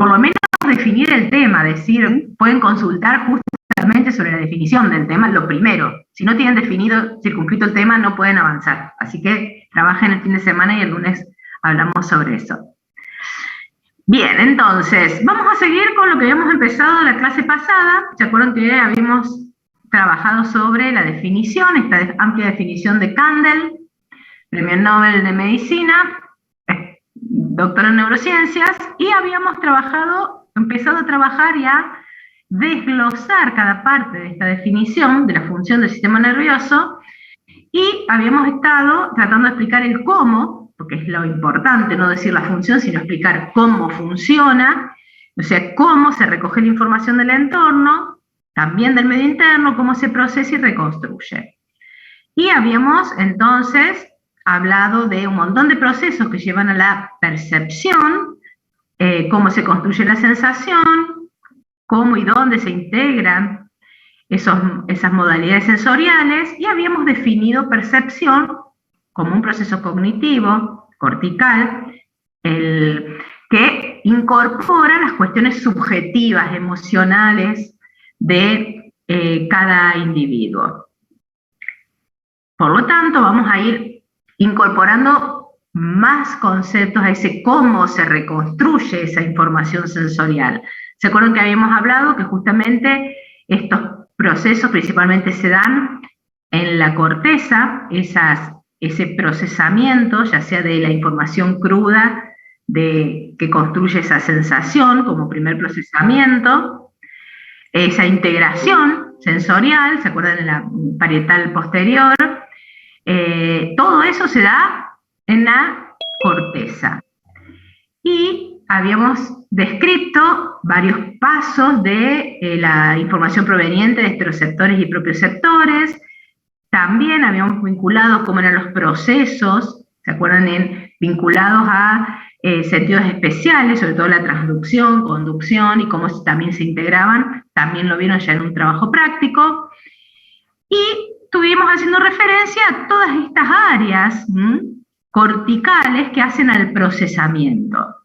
por lo menos definir el tema, decir, pueden consultar justamente sobre la definición del tema, lo primero. Si no tienen definido, circunscrito el tema, no pueden avanzar. Así que trabajen el fin de semana y el lunes hablamos sobre eso. Bien, entonces, vamos a seguir con lo que habíamos empezado la clase pasada. ¿Se acuerdan que habíamos trabajado sobre la definición, esta amplia definición de Kandel, Premio Nobel de Medicina, doctor en neurociencias, y habíamos empezado a trabajar y a desglosar cada parte de esta definición de la función del sistema nervioso, y habíamos estado tratando de explicar el cómo, porque es lo importante, no decir la función, sino explicar cómo funciona, o sea, cómo se recoge la información del entorno, también del medio interno, cómo se procesa y reconstruye. Y habíamos entonces hablado de un montón de procesos que llevan a la percepción, cómo se construye la sensación, cómo y dónde se integran esas modalidades sensoriales, y habíamos definido percepción como un proceso cognitivo, cortical, que incorpora las cuestiones subjetivas, emocionales de cada individuo. Por lo tanto, vamos a ir incorporando más conceptos a ese cómo se reconstruye esa información sensorial. ¿Se acuerdan que habíamos hablado que justamente estos procesos principalmente se dan en la corteza, ese procesamiento, ya sea de la información cruda que construye esa sensación como primer procesamiento, esa integración sensorial, ¿se acuerdan de la parietal posterior? Todo eso se da en la corteza. Y habíamos descrito varios pasos de la información proveniente de estereoceptores y propioceptores. También habíamos vinculado cómo eran los procesos, ¿se acuerdan? Vinculados a sentidos especiales, sobre todo la transducción, conducción, y cómo también se integraban. También lo vieron ya en un trabajo práctico. Y estuvimos haciendo referencia a todas estas áreas corticales que hacen al procesamiento.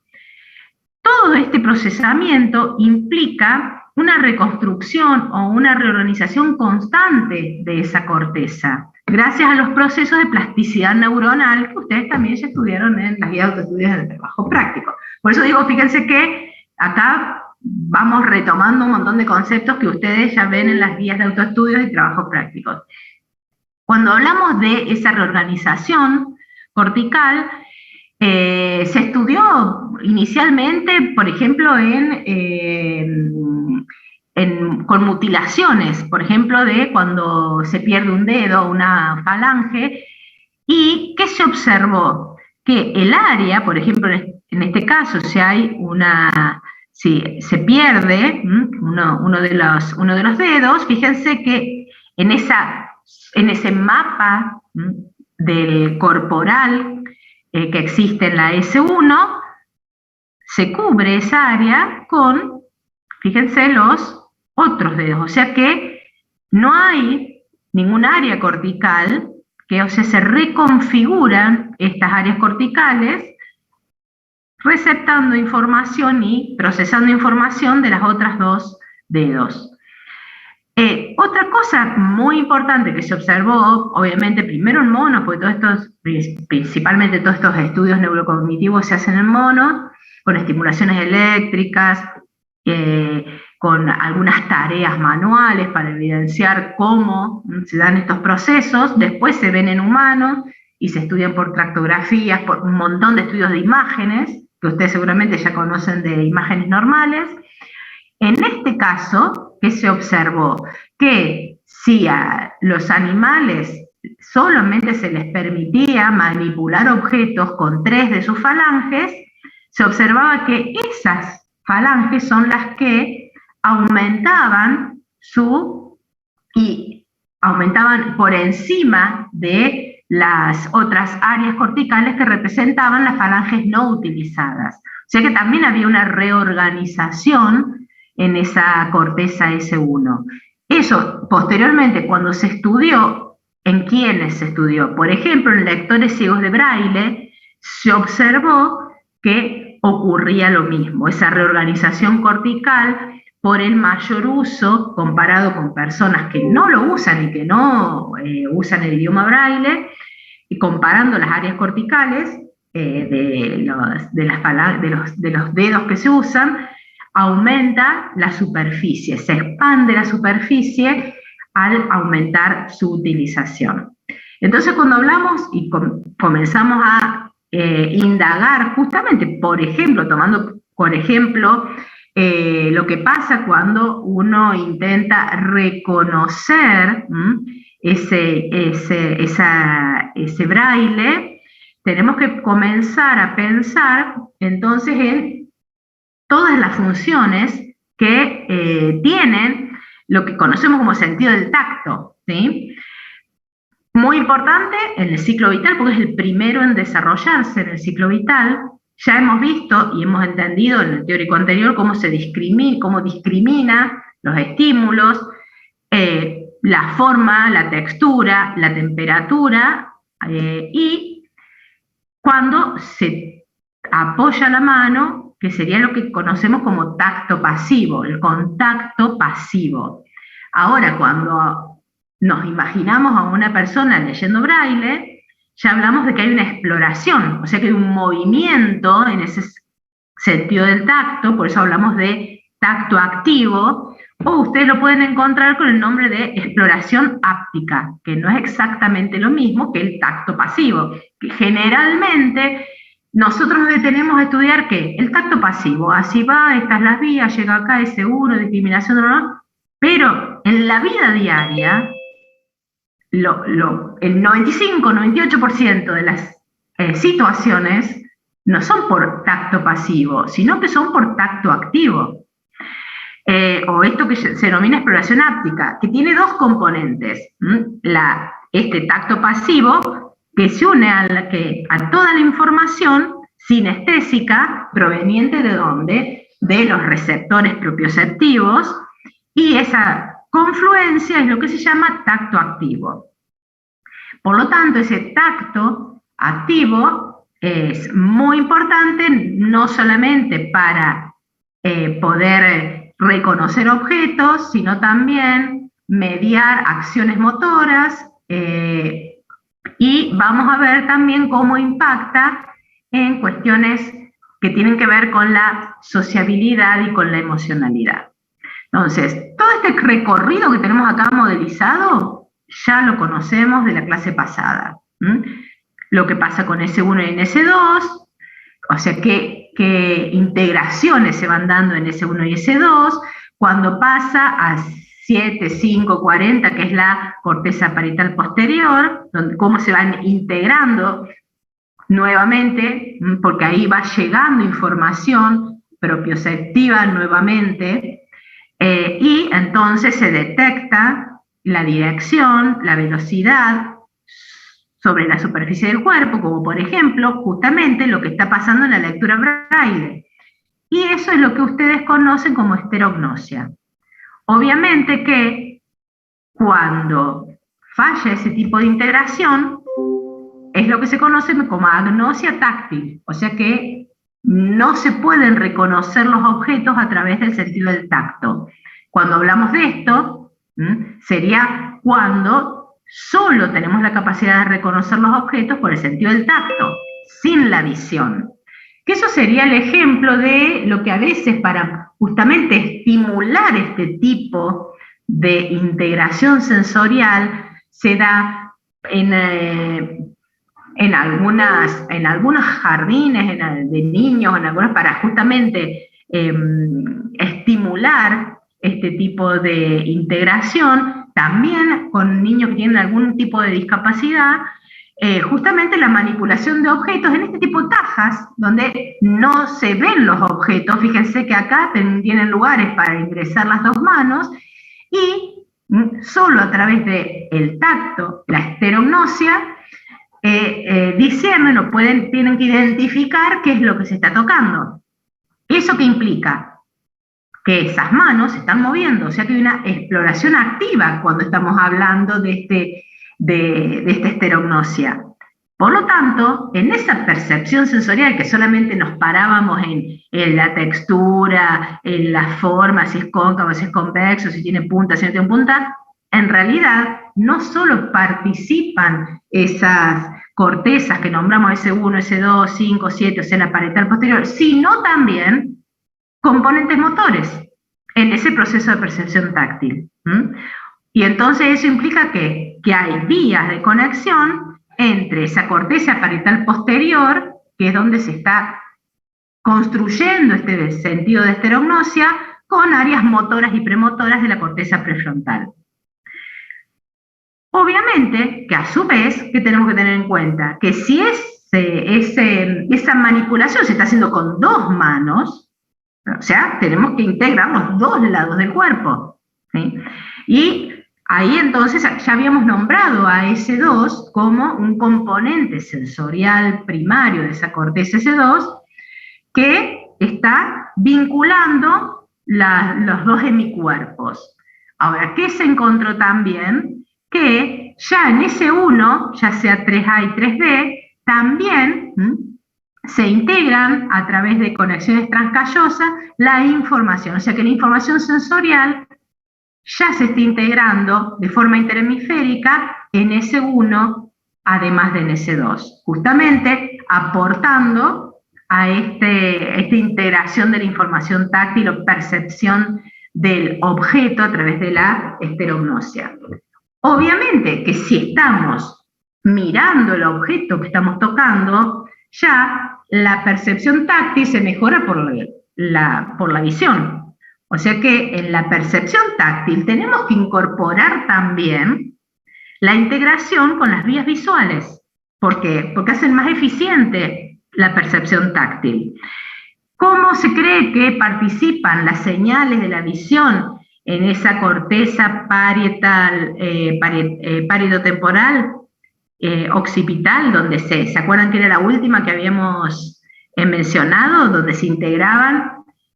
Todo este procesamiento implica una reconstrucción o una reorganización constante de esa corteza, gracias a los procesos de plasticidad neuronal que ustedes también ya estudiaron en las guías de estudios del trabajo práctico. Por eso digo, fíjense que acá vamos retomando un montón de conceptos que ustedes ya ven en las guías de autoestudios y trabajos prácticos. Cuando hablamos de esa reorganización cortical, se estudió inicialmente, por ejemplo, con mutilaciones, por ejemplo, de cuando se pierde un dedo, una falange, y ¿qué se observó? Que el área, por ejemplo, en este caso, si se pierde uno de los dedos, fíjense que en ese mapa del corporal que existe en la S1, se cubre esa área con, fíjense, los otros dedos. O sea que no hay ningún área cortical, se reconfiguran estas áreas corticales, receptando información y procesando información de las otras dos dedos. Otra cosa muy importante que se observó, obviamente primero en monos, porque principalmente todos estos estudios neurocognitivos se hacen en monos, con estimulaciones eléctricas, con algunas tareas manuales para evidenciar cómo se dan estos procesos. Después se ven en humanos y se estudian por tractografías, por un montón de estudios de imágenes, que ustedes seguramente ya conocen de imágenes normales. En este caso, ¿qué se observó? Que si a los animales solamente se les permitía manipular objetos con 3 de sus falanges, se observaba que esas falanges son las que aumentaban por encima de las otras áreas corticales que representaban las falanges no utilizadas. O sea que también había una reorganización en esa corteza S1. Eso, posteriormente, cuando se estudió, ¿en quiénes se estudió? Por ejemplo, en lectores ciegos de Braille, se observó que ocurría lo mismo, esa reorganización cortical por el mayor uso comparado con personas que no lo usan y que no usan el idioma braille, y comparando las áreas corticales de los dedos que se usan, aumenta la superficie, se expande la superficie al aumentar su utilización. Entonces, cuando hablamos y comenzamos a indagar, justamente, por ejemplo, tomando por ejemplo lo que pasa cuando uno intenta reconocer ese braille, tenemos que comenzar a pensar entonces en todas las funciones que tienen lo que conocemos como sentido del tacto, ¿sí? Muy importante en el ciclo vital, porque es el primero en desarrollarse en el ciclo vital. Ya hemos visto y hemos entendido en el teórico anterior cómo discrimina los estímulos, la forma, la textura, la temperatura, y cuando se apoya la mano, que sería lo que conocemos como tacto pasivo, el contacto pasivo. Ahora, cuando nos imaginamos a una persona leyendo braille, ya hablamos de que hay una exploración, o sea que hay un movimiento en ese sentido del tacto, por eso hablamos de tacto activo, o ustedes lo pueden encontrar con el nombre de exploración áptica, que no es exactamente lo mismo que el tacto pasivo, que generalmente nosotros nos detenemos a estudiar ¿qué? El tacto pasivo, así va, estas las vías, llega acá, es seguro, discriminación, no, pero en la vida diaria, el 95-98% de las situaciones no son por tacto pasivo, sino que son por tacto activo. O esto que se denomina exploración áptica, que tiene dos componentes. Este tacto pasivo, que se une a toda la información sinestésica proveniente de ¿dónde? De los receptores propioceptivos, y esa confluencia es lo que se llama tacto activo. Por lo tanto, ese tacto activo es muy importante, no solamente para poder reconocer objetos, sino también mediar acciones motoras, y vamos a ver también cómo impacta en cuestiones que tienen que ver con la sociabilidad y con la emocionalidad. Entonces, todo este recorrido que tenemos acá modelizado ya lo conocemos de la clase pasada. Lo que pasa con S1 y en S2, o sea, qué integraciones se van dando en S1 y S2, cuando pasa a 7, 5, 40, que es la corteza parietal posterior, cómo se van integrando nuevamente, porque ahí va llegando información propioceptiva nuevamente, y entonces se detecta la dirección, la velocidad sobre la superficie del cuerpo, como por ejemplo, justamente lo que está pasando en la lectura braille. Y eso es lo que ustedes conocen como esterognosia. Obviamente que cuando falla ese tipo de integración, es lo que se conoce como agnosia táctil, o sea que no se pueden reconocer los objetos a través del sentido del tacto. Cuando hablamos de esto, sería cuando solo tenemos la capacidad de reconocer los objetos por el sentido del tacto, sin la visión. Que eso sería el ejemplo de lo que a veces para justamente estimular este tipo de integración sensorial se da en algunos jardines de niños, para justamente estimular este tipo de integración, también con niños que tienen algún tipo de discapacidad, justamente la manipulación de objetos en este tipo de cajas, donde no se ven los objetos. Fíjense que acá tienen lugares para ingresar las dos manos, y solo a través del tacto, la esterognosia, disciernen o tienen que identificar qué es lo que se está tocando. ¿Eso qué implica? Que esas manos se están moviendo, o sea que hay una exploración activa cuando estamos hablando de esta esterognosia. Por lo tanto, en esa percepción sensorial que solamente nos parábamos en la textura, en la forma, si es cóncavo, si es convexo, si tiene punta, si no tiene punta, en realidad no solo participan esas cortezas que nombramos S1, S2, 5, 7, o sea, la parietal posterior, sino también componentes motores en ese proceso de percepción táctil. Y entonces eso implica que hay vías de conexión entre esa corteza parietal posterior, que es donde se está construyendo este sentido de esterognosia, con áreas motoras y premotoras de la corteza prefrontal. Obviamente que a su vez, ¿qué tenemos que tener en cuenta? Que si esa manipulación se está haciendo con dos manos, o sea, tenemos que integrar los dos lados del cuerpo, ¿sí? Y ahí entonces ya habíamos nombrado a S2 como un componente sensorial primario de esa corteza S2 que está vinculando los dos hemicuerpos. Ahora, ¿qué se encontró también? Que ya en S1, ya sea 3A y 3D, también se integran a través de conexiones transcallosas la información, o sea que la información sensorial ya se está integrando de forma interhemisférica en S1, además de en S2, justamente aportando a esta integración de la información táctil o percepción del objeto a través de la esterognosia. Obviamente que si estamos mirando el objeto que estamos tocando, ya la percepción táctil se mejora por la visión. O sea que en la percepción táctil tenemos que incorporar también la integración con las vías visuales. ¿Por qué? Porque hacen más eficiente la percepción táctil. ¿Cómo se cree que participan las señales de la visión en esa corteza parietal, pariedotemporal, occipital, donde ¿se acuerdan que era la última que habíamos mencionado? Donde se integraban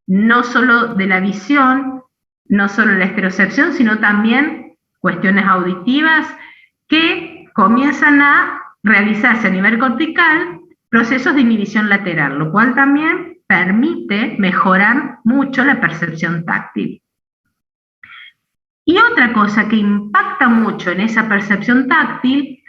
no solo de la visión, no solo la estereocepción, sino también cuestiones auditivas que comienzan a realizarse a nivel cortical procesos de inhibición lateral, lo cual también permite mejorar mucho la percepción táctil. Y otra cosa que impacta mucho en esa percepción táctil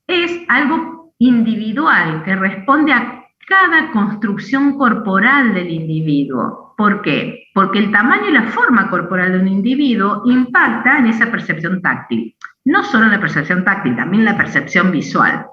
es algo individual que responde a cada construcción corporal del individuo. ¿Por qué? Porque el tamaño y la forma corporal de un individuo impacta en esa percepción táctil. No solo la percepción táctil, también la percepción visual.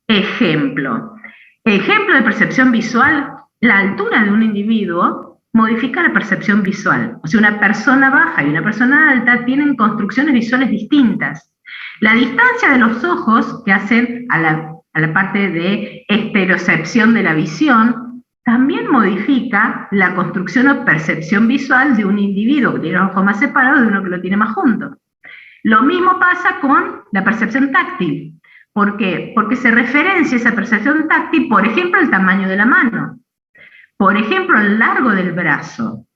Ejemplo de percepción visual, la altura de un individuo modifica la percepción visual. O sea, una persona baja y una persona alta tienen construcciones visuales distintas. La distancia de los ojos que hacen a la parte de estereocepción de la visión también modifica la construcción o percepción visual de un individuo que tiene los ojos más separados de uno que lo tiene más juntos. Lo mismo pasa con la percepción táctil. ¿Por qué? Porque se referencia esa percepción táctil, por ejemplo, el tamaño de la mano, por ejemplo, el largo del brazo,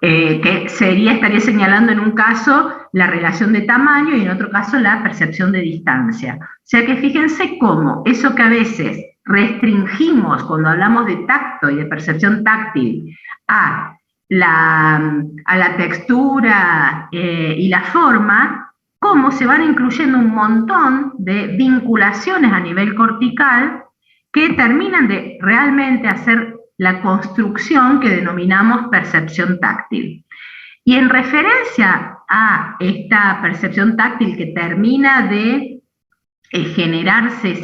que estaría señalando en un caso la relación de tamaño y en otro caso la percepción de distancia. O sea que fíjense cómo eso que a veces restringimos cuando hablamos de tacto y de percepción táctil a la textura y la forma, cómo se van incluyendo un montón de vinculaciones a nivel cortical que terminan de realmente hacer la construcción que denominamos percepción táctil. Y en referencia a esta percepción táctil que termina de generarse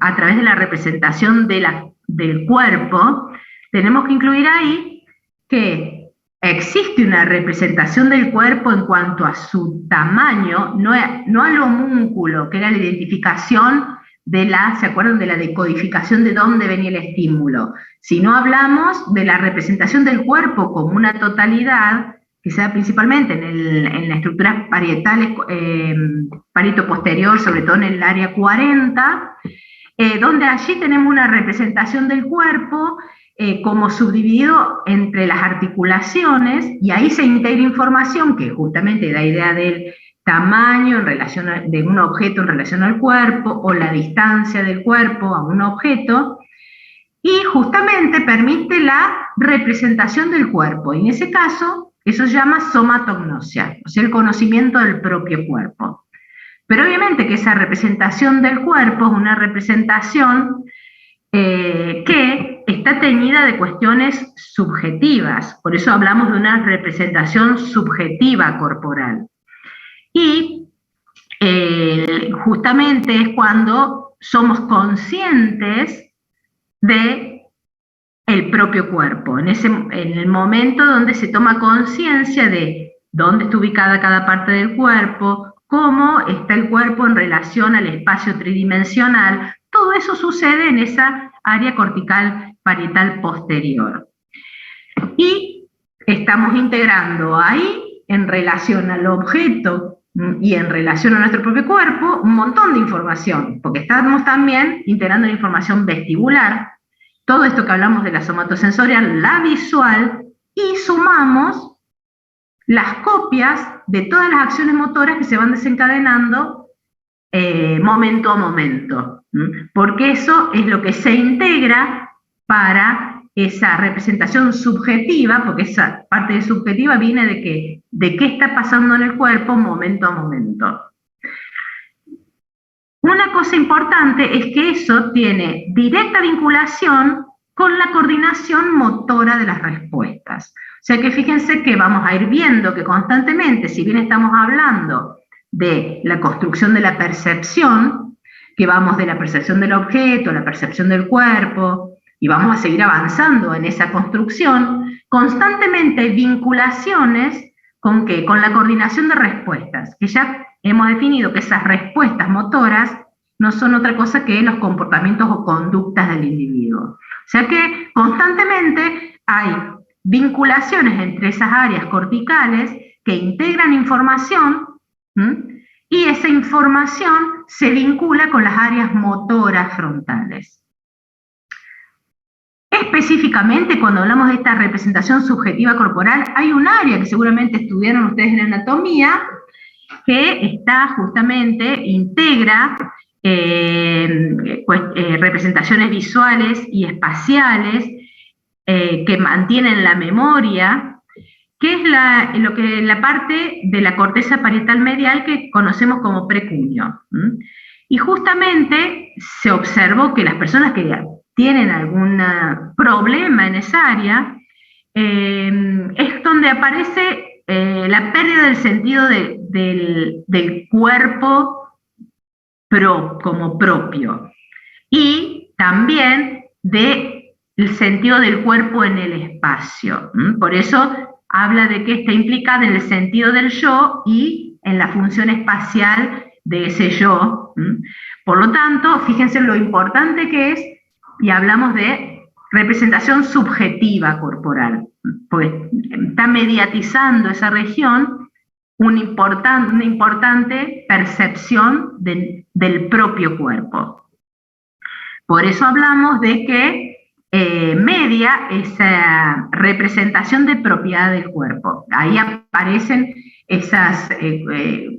a través de la representación del cuerpo, tenemos que incluir ahí que existe una representación del cuerpo en cuanto a su tamaño, no al homúnculo, que era la identificación ¿se acuerdan? De la decodificación de dónde venía el estímulo. Si no hablamos de la representación del cuerpo como una totalidad, que se da principalmente en la estructura parietal, parieto posterior, sobre todo en el área 40, donde allí tenemos una representación del cuerpo como subdividido entre las articulaciones, y ahí se integra información que justamente da idea del tamaño de un objeto en relación al cuerpo o la distancia del cuerpo a un objeto, y justamente permite la representación del cuerpo. Y en ese caso, eso se llama somatognosia, o sea, el conocimiento del propio cuerpo. Pero obviamente que esa representación del cuerpo es una representación que está teñida de cuestiones subjetivas, por eso hablamos de una representación subjetiva corporal. Y justamente es cuando somos conscientes de el propio cuerpo, en el momento donde se toma conciencia de dónde está ubicada cada parte del cuerpo, cómo está el cuerpo en relación al espacio tridimensional. Todo eso sucede en esa área cortical parietal posterior. Y estamos integrando ahí, en relación al objeto y en relación a nuestro propio cuerpo, un montón de información, porque estamos también integrando la información vestibular, todo esto que hablamos de la somatosensorial, la visual, y sumamos las copias de todas las acciones motoras que se van desencadenando momento a momento, porque eso es lo que se integra para esa representación subjetiva, porque esa parte de subjetiva viene de qué está pasando en el cuerpo momento a momento. Una cosa importante es que eso tiene directa vinculación con la coordinación motora de las respuestas. O sea que fíjense que vamos a ir viendo que constantemente, si bien estamos hablando de la construcción de la percepción, que vamos de la percepción del objeto, la percepción del cuerpo, y vamos a seguir avanzando en esa construcción, constantemente hay vinculaciones ¿con qué? Con la coordinación de respuestas, que ya hemos definido que esas respuestas motoras no son otra cosa que los comportamientos o conductas del individuo. O sea que constantemente hay vinculaciones entre esas áreas corticales que integran información, y esa información se vincula con las áreas motoras frontales. Específicamente, cuando hablamos de esta representación subjetiva corporal, hay un área que seguramente estudiaron ustedes en anatomía, que está justamente, integra representaciones visuales y espaciales que mantienen la memoria, que es la parte de la corteza parietal medial que conocemos como precuño. Y justamente se observó que las personas que tienen algún problema en esa área, es donde aparece la pérdida del sentido del cuerpo como propio, y también del sentido del cuerpo en el espacio. Por eso habla de que está implicada en el sentido del yo y en la función espacial de ese yo. Por lo tanto, fíjense lo importante que es, y hablamos de representación subjetiva corporal, porque está mediatizando esa región una importante percepción del propio cuerpo. Por eso hablamos de que media esa representación de propiedad del cuerpo. Ahí aparecen esas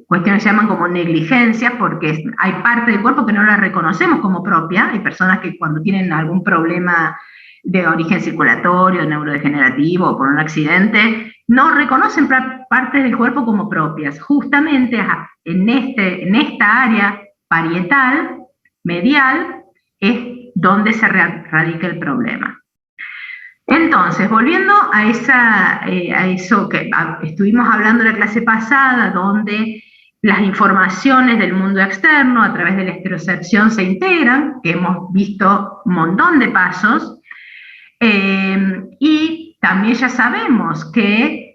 cuestiones que se llaman como negligencias, porque hay parte del cuerpo que no la reconocemos como propia. Hay personas que cuando tienen algún problema de origen circulatorio, neurodegenerativo o por un accidente, no reconocen partes del cuerpo como propias. Justamente en esta área parietal, medial, es donde se radica el problema. Entonces, volviendo a eso que estuvimos hablando en la clase pasada, donde las informaciones del mundo externo a través de la estereocepción se integran, que hemos visto un montón de pasos, y también ya sabemos que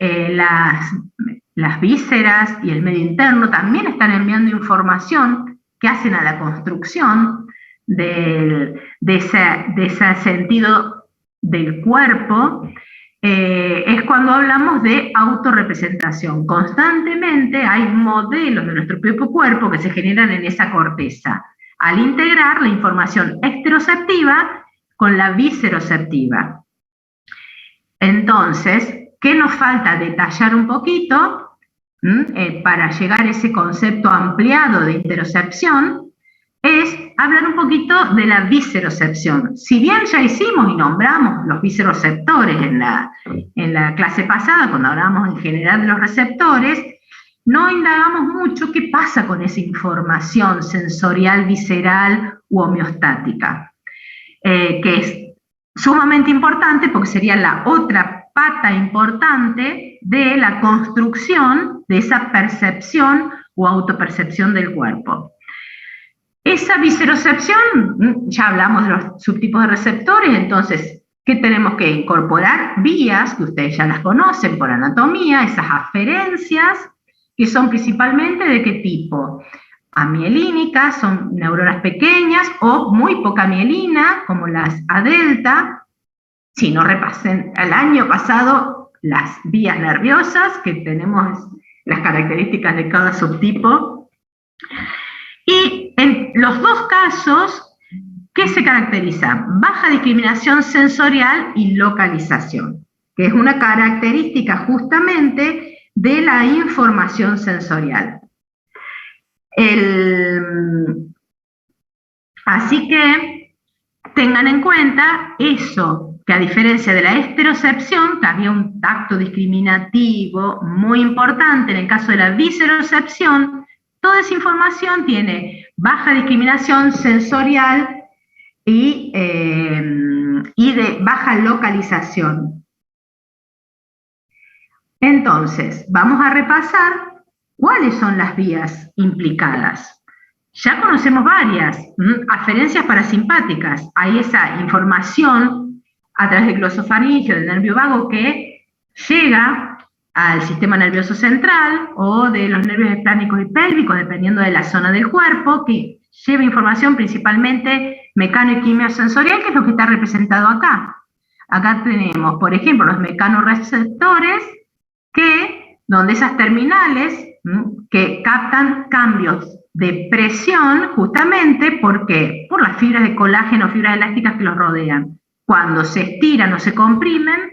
las vísceras y el medio interno también están enviando información que hacen a la construcción de ese sentido del cuerpo. Es cuando hablamos de autorrepresentación. Constantemente hay modelos de nuestro propio cuerpo que se generan en esa corteza, al integrar la información exteroceptiva con la visceroceptiva. Entonces, ¿qué nos falta detallar un poquito? para llegar a ese concepto ampliado de interocepción, es hablar un poquito de la viscerocepción. Si bien ya hicimos y nombramos los visceroceptores en la clase pasada, cuando hablábamos en general de los receptores, no indagamos mucho qué pasa con esa información sensorial, visceral u homeostática, que es sumamente importante porque sería la otra pata importante de la construcción de esa percepción o autopercepción del cuerpo. Esa viscerocepción, ya hablamos de los subtipos de receptores, entonces, ¿qué tenemos que incorporar? Vías, que ustedes ya las conocen por anatomía, esas aferencias, que son principalmente de qué tipo. Amielínicas, son neuronas pequeñas, o muy poca mielina, como las A delta. Si no repasen el año pasado las vías nerviosas, que tenemos las características de cada subtipo. Y en los dos casos, ¿qué se caracteriza? Baja discriminación sensorial y localización, que es una característica justamente de la información sensorial. Así que tengan en cuenta eso, que a diferencia de la esterocepción, que había un tacto discriminativo muy importante, en el caso de la viscerocepción, toda esa información tiene baja discriminación sensorial y de baja localización. Entonces, vamos a repasar cuáles son las vías implicadas. Ya conocemos varias, aferencias parasimpáticas. Hay esa información a través del glosofaringio, del nervio vago, que llega al sistema nervioso central o de los nervios esplánicos y pélvicos, dependiendo de la zona del cuerpo, que lleva información principalmente mecano y quimiosensorial, que es lo que está representado acá. Acá tenemos, por ejemplo, los mecanorreceptores, donde esas terminales que captan cambios de presión, justamente porque por las fibras de colágeno, fibras elásticas que los rodean. Cuando se estiran o se comprimen,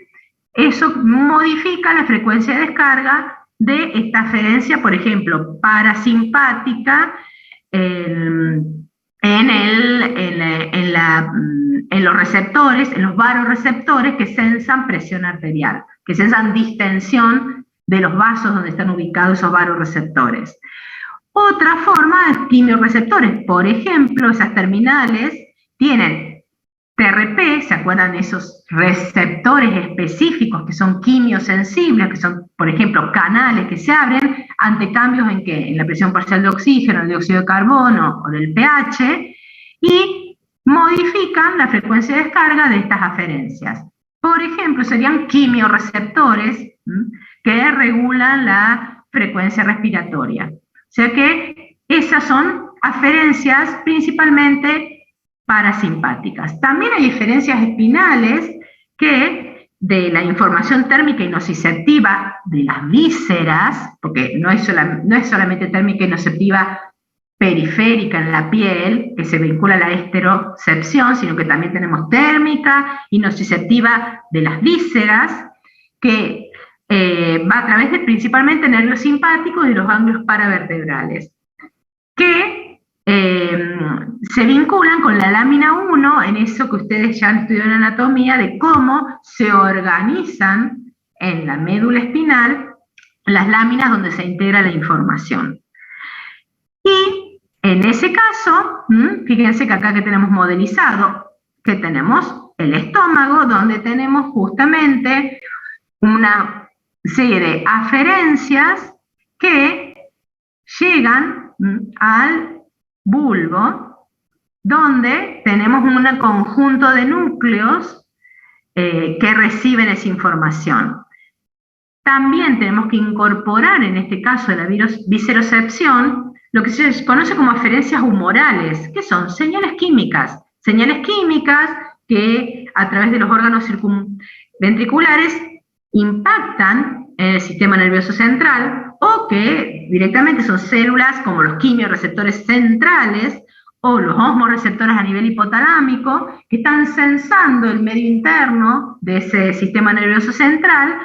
eso modifica la frecuencia de descarga de esta aferencia, por ejemplo, parasimpática en los receptores, en los varoreceptores que sensan presión arterial, que sensan distensión de los vasos donde están ubicados esos varoreceptores. Otra forma es quimiorreceptores, por ejemplo, esas terminales tienen TRP, ¿se acuerdan de esos receptores específicos que son quimiosensibles, que son, por ejemplo, canales que se abren ante cambios en ¿qué? En la presión parcial de oxígeno, el dióxido de carbono o del pH, y modifican la frecuencia de descarga de estas aferencias. Por ejemplo, serían quimiorreceptores que regulan la frecuencia respiratoria. O sea que esas son aferencias principalmente parasimpáticas. También hay diferencias espinales que de la información térmica y nociceptiva de las vísceras, porque no es solamente térmica y nociceptiva periférica en la piel, que se vincula a la esterocepción, sino que también tenemos térmica y nociceptiva de las vísceras, que va a través de principalmente nervios simpáticos y los ganglios paravertebrales, que se vinculan con la lámina 1 en eso que ustedes ya han estudiado en anatomía, de cómo se organizan en la médula espinal las láminas donde se integra la información. Y en ese caso, fíjense que acá que tenemos modelizado, que tenemos el estómago, donde tenemos justamente una serie de aferencias que llegan al bulbo, donde tenemos un conjunto de núcleos que reciben esa información. También tenemos que incorporar, en este caso de la viscerocepción, lo que se conoce como aferencias humorales, que son señales químicas que a través de los órganos circunventriculares impactan en el sistema nervioso central, o que directamente son células como los quimiorreceptores centrales o los osmoreceptores a nivel hipotalámico, que están sensando el medio interno de ese sistema nervioso central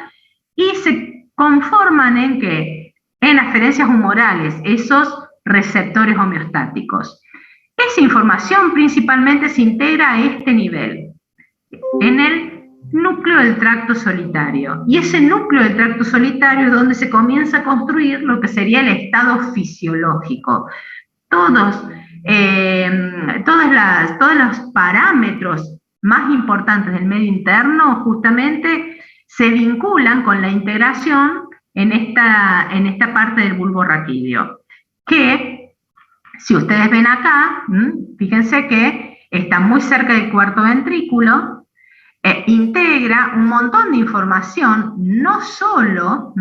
y se conforman en que en aferencias humorales, esos receptores homeostáticos. Esa información principalmente se integra a este nivel, en el núcleo del tracto solitario. Y ese núcleo del tracto solitario es donde se comienza a construir lo que sería el estado fisiológico. Todos los parámetros más importantes del medio interno justamente se vinculan con la integración en esta parte del bulbo raquídeo, que si ustedes ven acá, fíjense que está muy cerca del cuarto ventrículo, integra un montón de información, no solo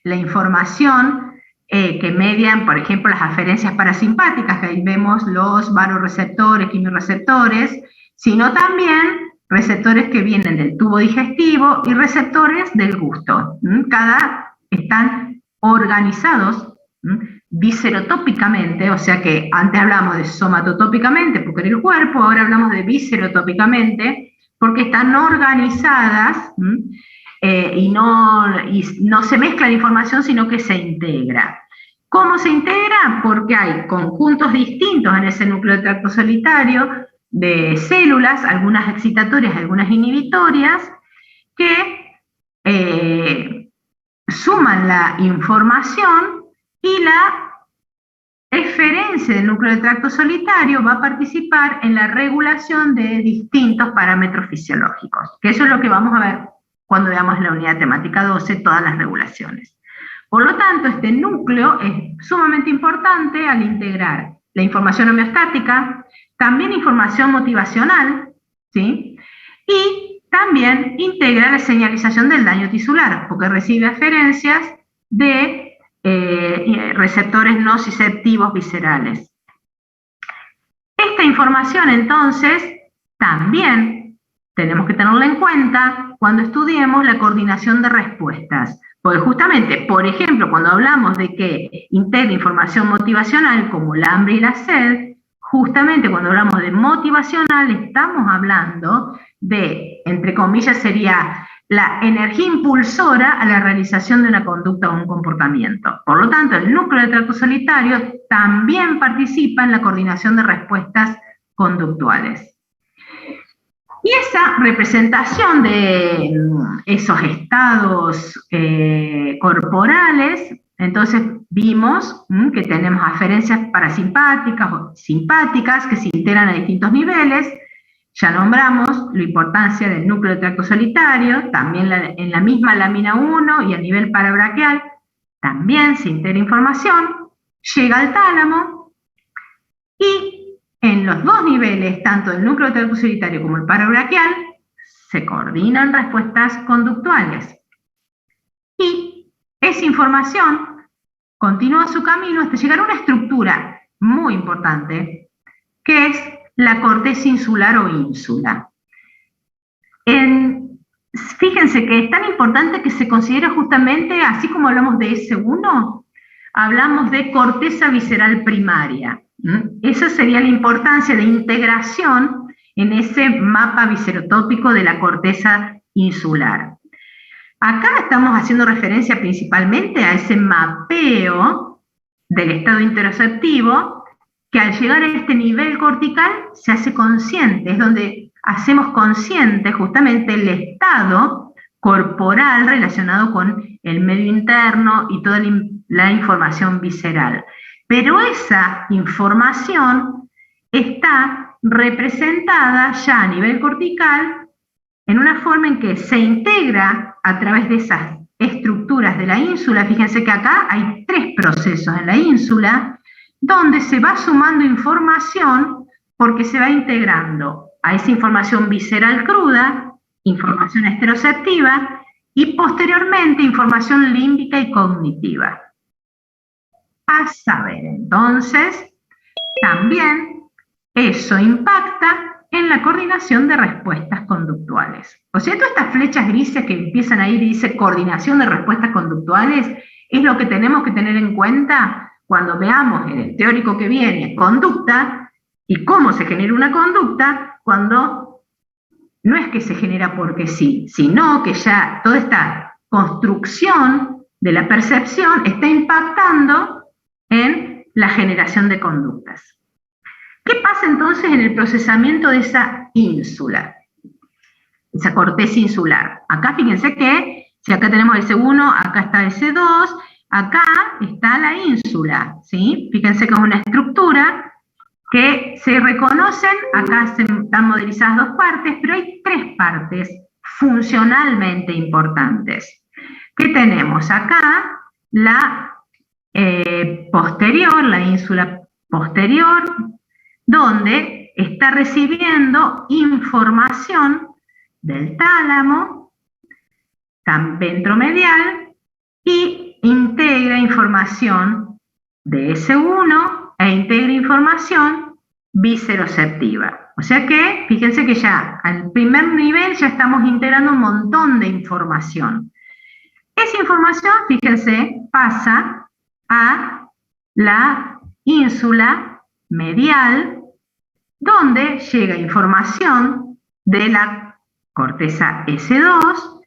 la información que median, por ejemplo, las aferencias parasimpáticas, que ahí vemos los varoreceptores, quimiorreceptores, sino también receptores que vienen del tubo digestivo y receptores del gusto. Están organizados viscerotópicamente, o sea que antes hablamos de somatotópicamente, porque era el cuerpo, ahora hablamos de viscerotópicamente, porque están organizadas y no se mezcla la información, sino que se integra. ¿Cómo se integra? Porque hay conjuntos distintos en ese núcleo de tracto solitario de células, algunas excitatorias, algunas inhibitorias, que suman la información y la eferencia del núcleo del tracto solitario va a participar en la regulación de distintos parámetros fisiológicos, que eso es lo que vamos a ver cuando veamos la unidad temática 12, todas las regulaciones. Por lo tanto, este núcleo es sumamente importante al integrar la información homeostática, también información motivacional, ¿sí? Y también integra la señalización del daño tisular, porque recibe aferencias de receptores nociceptivos viscerales. Esta información, entonces, también tenemos que tenerla en cuenta cuando estudiemos la coordinación de respuestas. Porque justamente, por ejemplo, cuando hablamos de que integra información motivacional como el hambre y la sed, justamente cuando hablamos de motivacional estamos hablando de, entre comillas, sería la energía impulsora a la realización de una conducta o un comportamiento. Por lo tanto, el núcleo del tracto solitario también participa en la coordinación de respuestas conductuales. Y esa representación de esos estados corporales, entonces vimos que tenemos aferencias parasimpáticas o simpáticas que se integran a distintos niveles. Ya nombramos la importancia del núcleo del tracto solitario, también en la misma lámina 1 y a nivel parabraquial también se integra información, llega al tálamo y en los dos niveles, tanto el núcleo del tracto solitario como el parabraquial, se coordinan respuestas conductuales. Y esa información continúa su camino hasta llegar a una estructura muy importante, que es la corteza insular o ínsula. Fíjense que es tan importante que se considera justamente, así como hablamos de S1, hablamos de corteza visceral primaria. Esa sería la importancia de integración en ese mapa viscerotópico de la corteza insular. Acá estamos haciendo referencia principalmente a ese mapeo del estado interoceptivo, que al llegar a este nivel cortical se hace consciente, es donde hacemos consciente justamente el estado corporal relacionado con el medio interno y toda la información visceral. Pero esa información está representada ya a nivel cortical en una forma en que se integra a través de esas estructuras de la ínsula. Fíjense que acá hay 3 procesos en la ínsula, donde se va sumando información porque se va integrando a esa información visceral cruda, información esteroceptiva y posteriormente información límbica y cognitiva. A saber, entonces, también eso impacta en la coordinación de respuestas conductuales. O sea, todas estas flechas grises que empiezan a ir y dice coordinación de respuestas conductuales es lo que tenemos que tener en cuenta cuando veamos en el teórico que viene conducta y cómo se genera una conducta cuando no es que se genera porque sí, sino que ya toda esta construcción de la percepción está impactando en la generación de conductas. ¿Qué pasa entonces en el procesamiento de esa ínsula? Esa corteza insular. Acá fíjense que, si acá tenemos S1, acá está S2, acá está la ínsula, ¿sí? Fíjense que es una estructura que se reconocen, acá están modelizadas dos partes, pero hay tres partes funcionalmente importantes. ¿Qué tenemos? Acá la posterior, la ínsula posterior, donde está recibiendo información del tálamo ventromedial y integra información de S1 e integra información visceroceptiva. O sea que, fíjense que ya al primer nivel ya estamos integrando un montón de información. Esa información, fíjense, pasa a la ínsula medial, donde llega información de la corteza S2,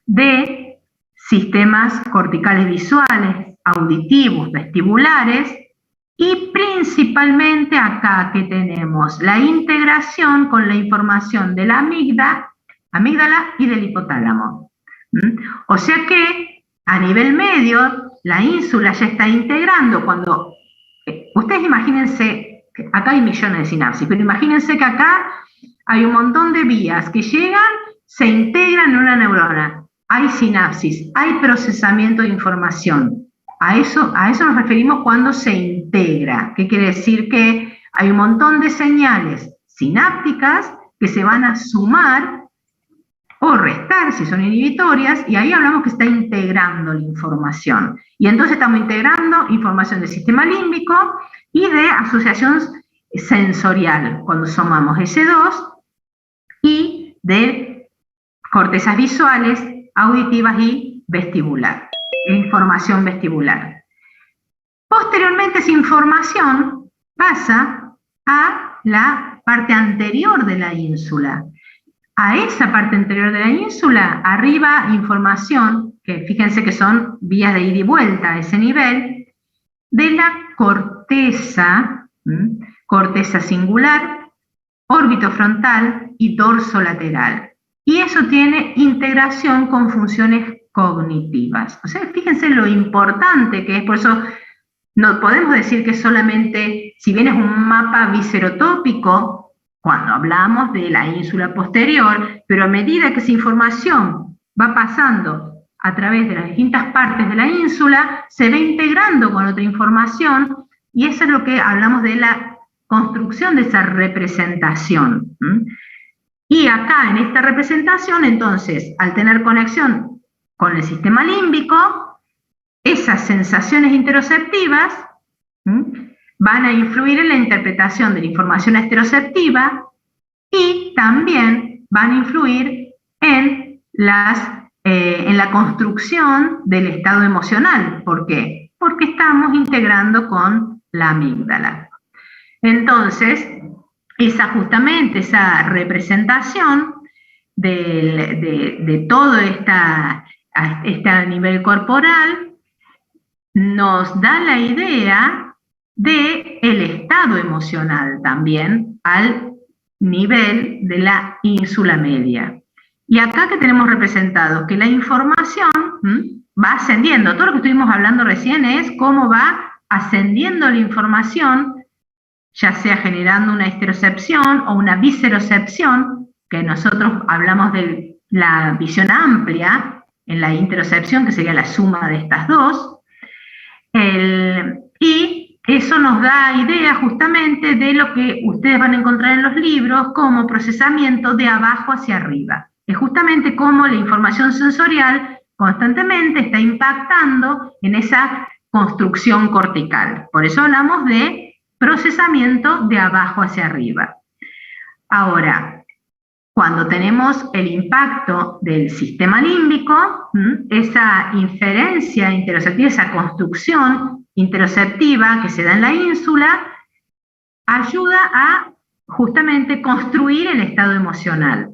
de sistemas corticales visuales, auditivos, vestibulares, y principalmente acá que tenemos la integración con la información de la amígdala y del hipotálamo. O sea que a nivel medio la ínsula ya está integrando cuando, ustedes imagínense, acá hay millones de sinapsis, pero imagínense que acá hay un montón de vías que llegan, se integran en una neurona, hay sinapsis, hay procesamiento de información. A eso nos referimos cuando se integra. ¿Qué quiere decir? Que hay un montón de señales sinápticas que se van a sumar o restar si son inhibitorias, y ahí hablamos que está integrando la información. Y entonces estamos integrando información del sistema límbico y de asociación sensorial, cuando sumamos S2, y de cortezas visuales, auditivas y vestibular, información vestibular. Posteriormente esa información pasa a la parte anterior de la ínsula. A esa parte anterior de la ínsula, arriba información, que fíjense que son vías de ida y vuelta a ese nivel, de la corteza, corteza singular, órbito frontal y dorso lateral. Y eso tiene integración con funciones cognitivas. O sea, fíjense lo importante que es, por eso no podemos decir que solamente, si bien es un mapa viscerotópico, cuando hablamos de la ínsula posterior, pero a medida que esa información va pasando a través de las distintas partes de la ínsula, se va integrando con otra información, y eso es lo que hablamos de la construcción de esa representación. Y acá, en esta representación, entonces, al tener conexión con el sistema límbico, esas sensaciones interoceptivas van a influir en la interpretación de la información esteroceptiva y también van a influir en la construcción del estado emocional. ¿Por qué? Porque estamos integrando con la amígdala. Entonces, justamente esa representación de todo este nivel corporal nos da la idea del estado emocional también al nivel de la ínsula media. Y acá que tenemos representado que la información va ascendiendo. Todo lo que estuvimos hablando recién es cómo va ascendiendo la información, ya sea generando una esterocepción o una viscerocepción, que nosotros hablamos de la visión amplia en la interocepción, que sería la suma de estas dos, y eso nos da idea justamente de lo que ustedes van a encontrar en los libros como procesamiento de abajo hacia arriba. Es justamente cómo la información sensorial constantemente está impactando en esa construcción cortical. Por eso hablamos de procesamiento de abajo hacia arriba. Ahora, cuando tenemos el impacto del sistema límbico, esa inferencia interoceptiva, esa construcción interoceptiva que se da en la ínsula, ayuda a justamente construir el estado emocional.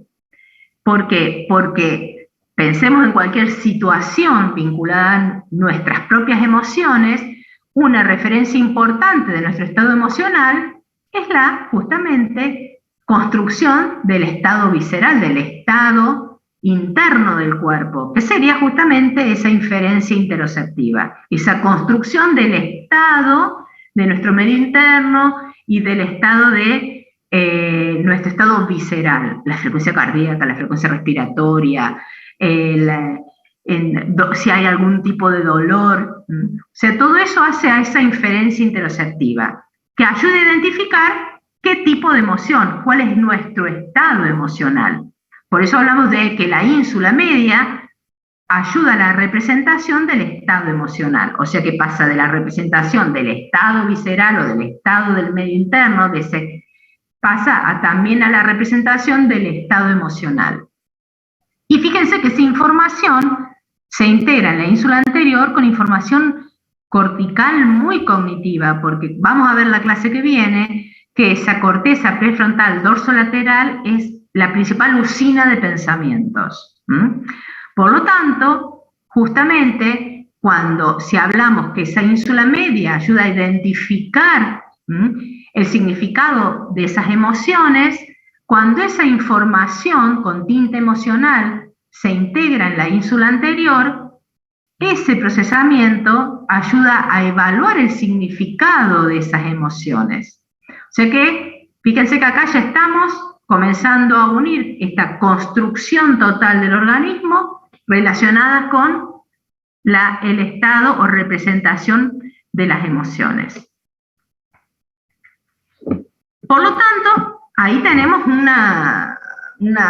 ¿Por qué? Porque pensemos en cualquier situación vinculada a nuestras propias emociones, una referencia importante de nuestro estado emocional es justamente, construcción del estado visceral, del estado interno del cuerpo, que sería justamente esa inferencia interoceptiva, esa construcción del estado de nuestro medio interno y del estado de nuestro estado visceral, la frecuencia cardíaca, la frecuencia respiratoria, si hay algún tipo de dolor. O sea, todo eso hace a esa inferencia interoceptiva, que ayuda a identificar qué tipo de emoción, cuál es nuestro estado emocional. Por eso hablamos de que la ínsula media ayuda a la representación del estado emocional, o sea que pasa de la representación del estado visceral o del estado del medio interno, pasa también a la representación del estado emocional. Y fíjense que esa información se integra en la ínsula anterior con información cortical muy cognitiva, porque vamos a ver la clase que viene que esa corteza prefrontal dorsolateral es la principal usina de pensamientos. Por lo tanto, justamente si hablamos que esa ínsula media ayuda a identificar el significado de esas emociones, cuando esa información con tinte emocional se integra en la ínsula anterior, ese procesamiento ayuda a evaluar el significado de esas emociones. O sea que, fíjense que acá ya estamos comenzando a unir esta construcción total del organismo relacionada con el estado o representación de las emociones. Por lo tanto, ahí tenemos una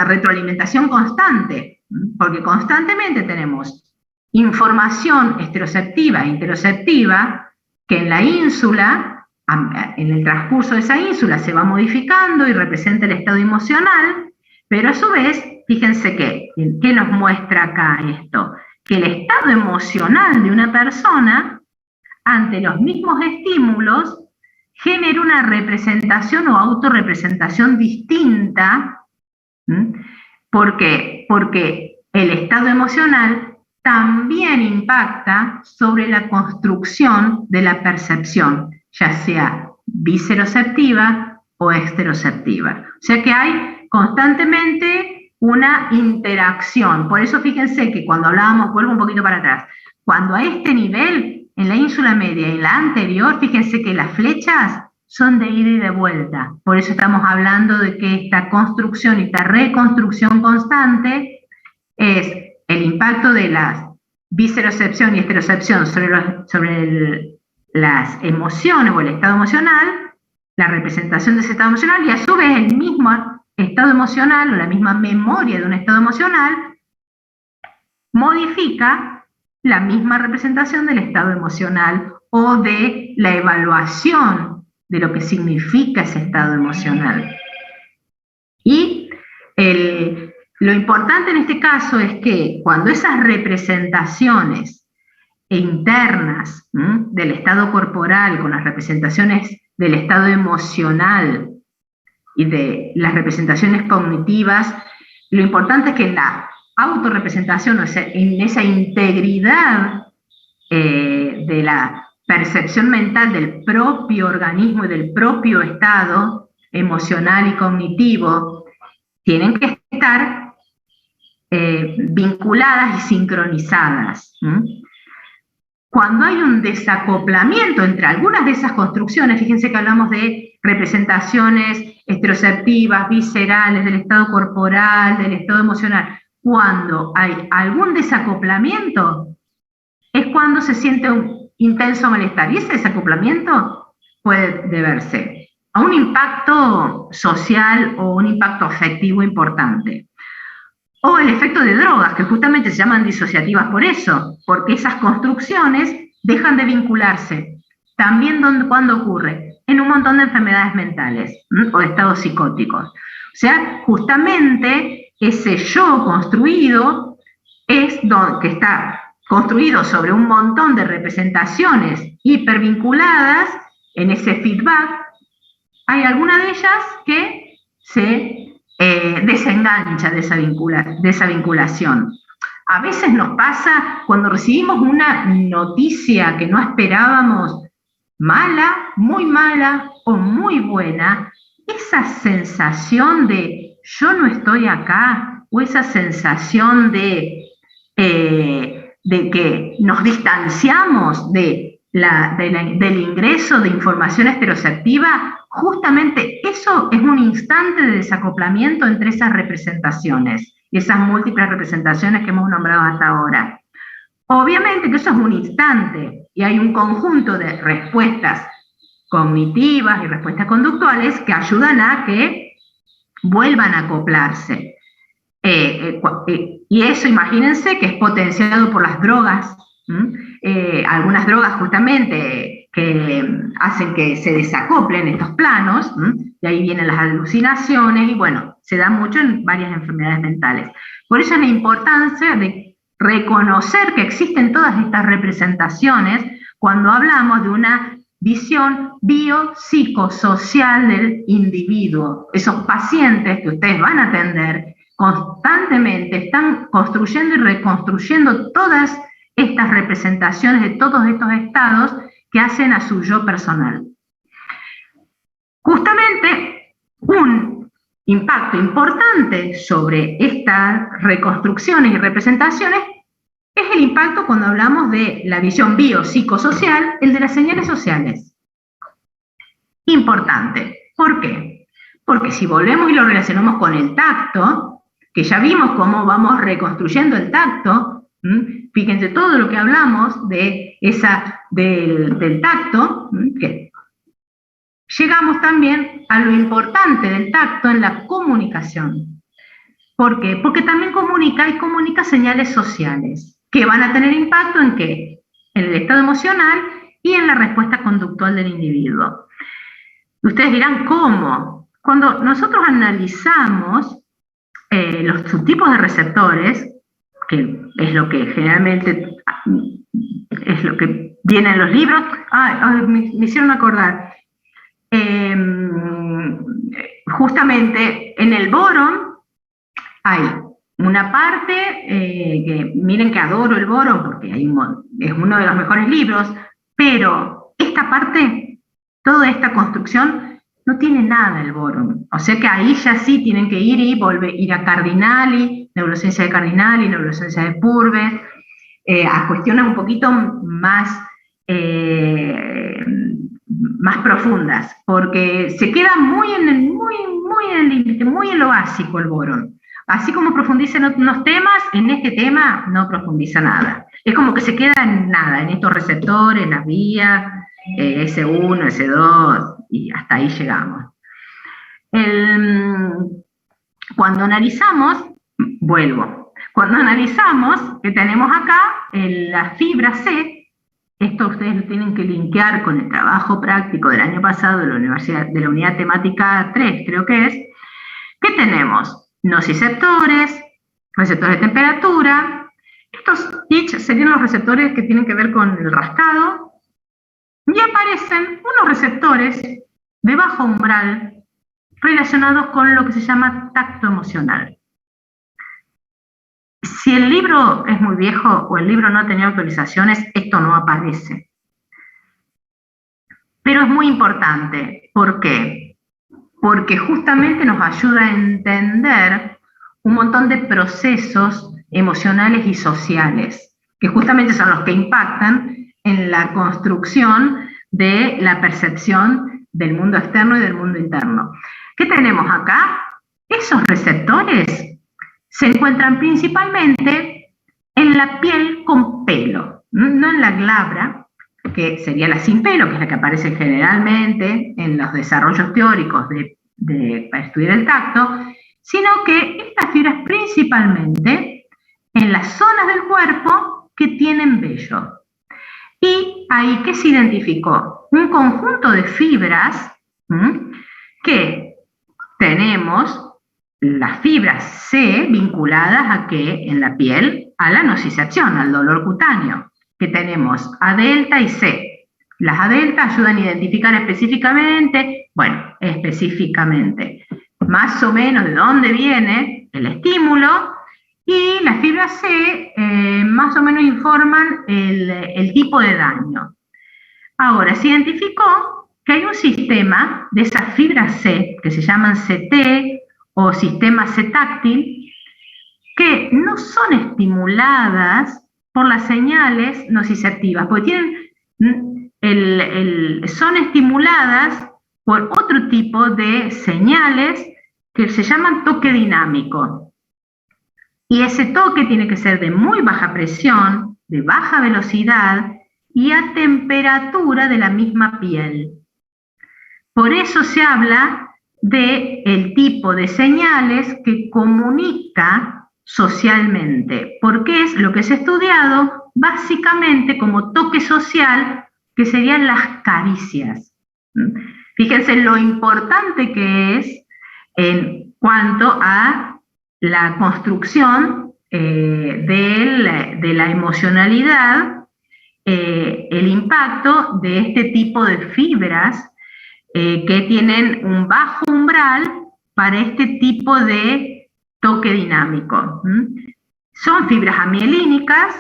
retroalimentación constante, porque constantemente tenemos información estereoceptiva e interoceptiva que en la ínsula, en el transcurso de esa ínsula, se va modificando y representa el estado emocional, pero a su vez, fíjense ¿qué nos muestra acá esto? Que el estado emocional de una persona, ante los mismos estímulos, genera una representación o autorrepresentación distinta. ¿Por qué? Porque el estado emocional también impacta sobre la construcción de la percepción, ya sea visceroceptiva o esteroceptiva. O sea que hay constantemente una interacción. Por eso fíjense que cuando hablábamos, vuelvo un poquito para atrás, cuando a este nivel, en la ínsula media y en la anterior, fíjense que las flechas son de ida y de vuelta. Por eso estamos hablando de que esta construcción y esta reconstrucción constante es el impacto de la viscerocepción y esterocepción sobre las emociones o el estado emocional, la representación de ese estado emocional, y a su vez el mismo estado emocional o la misma memoria de un estado emocional modifica la misma representación del estado emocional o de la evaluación de lo que significa ese estado emocional. Y lo importante en este caso es que cuando esas representaciones internas del estado corporal con las representaciones del estado emocional y de las representaciones cognitivas, lo importante es que la autorrepresentación, o sea, en esa integridad de la percepción mental del propio organismo y del propio estado emocional y cognitivo, tienen que estar vinculadas y sincronizadas. Cuando hay un desacoplamiento entre algunas de esas construcciones, fíjense que hablamos de representaciones estereoceptivas, viscerales, del estado corporal, del estado emocional. Cuando hay algún desacoplamiento, es cuando se siente un intenso malestar. Y ese desacoplamiento puede deberse a un impacto social o un impacto afectivo importante. O el efecto de drogas, que justamente se llaman disociativas por eso, porque esas construcciones dejan de vincularse. También cuando ocurre en un montón de enfermedades mentales o de estados psicóticos. O sea, justamente ese yo construido que está construido sobre un montón de representaciones hipervinculadas. En ese feedback hay alguna de ellas que se desengancha de esa vinculación. A veces nos pasa cuando recibimos una noticia que no esperábamos, mala o muy buena, esa sensación de yo no estoy acá, o esa sensación de que nos distanciamos del ingreso de información estereoceptiva, justamente eso es un instante de desacoplamiento entre esas representaciones, esas múltiples representaciones que hemos nombrado hasta ahora. Obviamente que eso es un instante y hay un conjunto de respuestas cognitivas y respuestas conductuales que ayudan a que vuelvan a acoplarse. Y eso, imagínense, que es potenciado por las drogas, algunas drogas justamente que hacen que se desacoplen estos planos, de ahí vienen las alucinaciones, y bueno, se da mucho en varias enfermedades mentales. Por eso es la importancia de reconocer que existen todas estas representaciones cuando hablamos de una visión biopsicosocial del individuo. Esos pacientes que ustedes van a atender constantemente están construyendo y reconstruyendo todas estas representaciones de todos estos estados que hacen a su yo personal. Justamente un impacto importante sobre estas reconstrucciones y representaciones es el impacto cuando hablamos de la visión biopsicosocial, el de las señales sociales. Importante. ¿Por qué? Porque si volvemos y lo relacionamos con el tacto, que ya vimos cómo vamos reconstruyendo el tacto, fíjense todo lo que hablamos del tacto, que llegamos también a lo importante del tacto en la comunicación. ¿Por qué? Porque también comunica y comunica señales sociales, que van a tener impacto ¿en qué? En el estado emocional y en la respuesta conductual del individuo. Ustedes dirán, ¿cómo? Cuando nosotros analizamos los subtipos de receptores, que es lo que generalmente es lo que viene en los libros, me hicieron acordar, justamente en el boron hay una parte, que miren que adoro el boron porque es uno de los mejores libros, pero esta parte, toda esta construcción, no tiene nada el boron. O sea que ahí ya sí tienen que ir a Cardinali, neurociencia de Cardinali, neurociencia de Purves, a cuestiones un poquito más profundas, porque se queda muy en el límite, muy en lo básico el boron. Así como profundiza en unos temas, en este tema no profundiza nada. Es como que se queda en nada, en estos receptores, las vías, S1, S2, y hasta ahí llegamos. Cuando analizamos, cuando analizamos que tenemos acá la fibra C, esto ustedes lo tienen que linkear con el trabajo práctico del año pasado de la unidad temática 3, creo que es, ¿qué tenemos? Nociceptores, receptores de temperatura, estos itch serían los receptores que tienen que ver con el rascado, y aparecen unos receptores de bajo umbral relacionados con lo que se llama tacto emocional. Si el libro es muy viejo o el libro no tenía actualizaciones, esto no aparece. Pero es muy importante. ¿Por qué? Porque justamente nos ayuda a entender un montón de procesos emocionales y sociales, que justamente son los que impactan en la construcción de la percepción del mundo externo y del mundo interno. ¿Qué tenemos acá? Esos receptores se encuentran principalmente en la piel con pelo, no en la glabra, que sería la sin pelo, que es la que aparece generalmente en los desarrollos teóricos para estudiar el tacto, sino que estas fibras principalmente en las zonas del cuerpo que tienen vello. Y ahí, ¿qué se identificó? Un conjunto de fibras que tenemos las fibras C vinculadas a ¿qué? En la piel, a la nocicepción, al dolor cutáneo, que tenemos A delta y C. Las A delta ayudan a identificar específicamente, más o menos de dónde viene el estímulo, y las fibras C más o menos informan el tipo de daño. Ahora, se identificó que hay un sistema de esas fibras C, que se llaman CT o sistema C-táctil, que no son estimuladas por las señales nociceptivas, porque son estimuladas por otro tipo de señales que se llaman toque dinámico. Y ese toque tiene que ser de muy baja presión, de baja velocidad y a temperatura de la misma piel. Por eso se habla del tipo de señales que comunica socialmente, porque es lo que se ha estudiado básicamente como toque social, que serían las caricias. Fíjense lo importante que es en cuanto a la construcción de la emocionalidad, el impacto de este tipo de fibras que tienen un bajo umbral para este tipo de toque dinámico. Son fibras amielínicas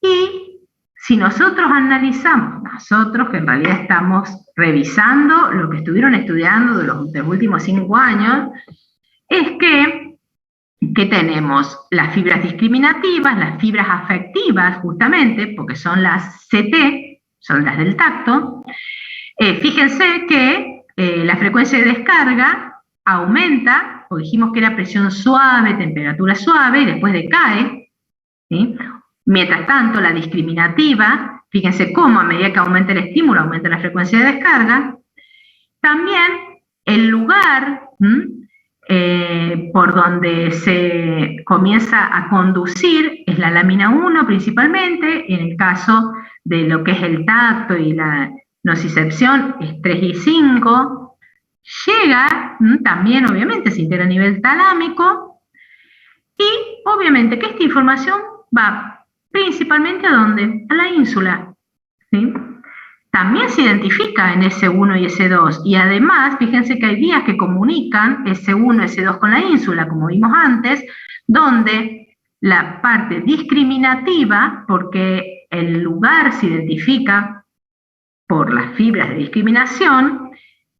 y si nosotros analizamos, nosotros que en realidad estamos revisando lo que estuvieron estudiando de los últimos 5 años, es que tenemos las fibras discriminativas, las fibras afectivas, justamente, porque son las CT, son las del tacto. Fíjense que la frecuencia de descarga aumenta, o dijimos que era presión suave, temperatura suave, y después decae, ¿sí? Mientras tanto, la discriminativa, fíjense cómo a medida que aumenta el estímulo, aumenta la frecuencia de descarga. También el lugar por donde se comienza a conducir es la lámina 1 principalmente, en el caso de lo que es el tacto y la nocicepción es 3 y 5, llega, también obviamente se integra a nivel talámico, y obviamente que esta información va principalmente ¿a dónde? A la ínsula, ¿sí? También se identifica en S1 y S2, y además, fíjense que hay vías que comunican S1 y S2 con la ínsula, como vimos antes, donde la parte discriminativa, porque el lugar se identifica por las fibras de discriminación,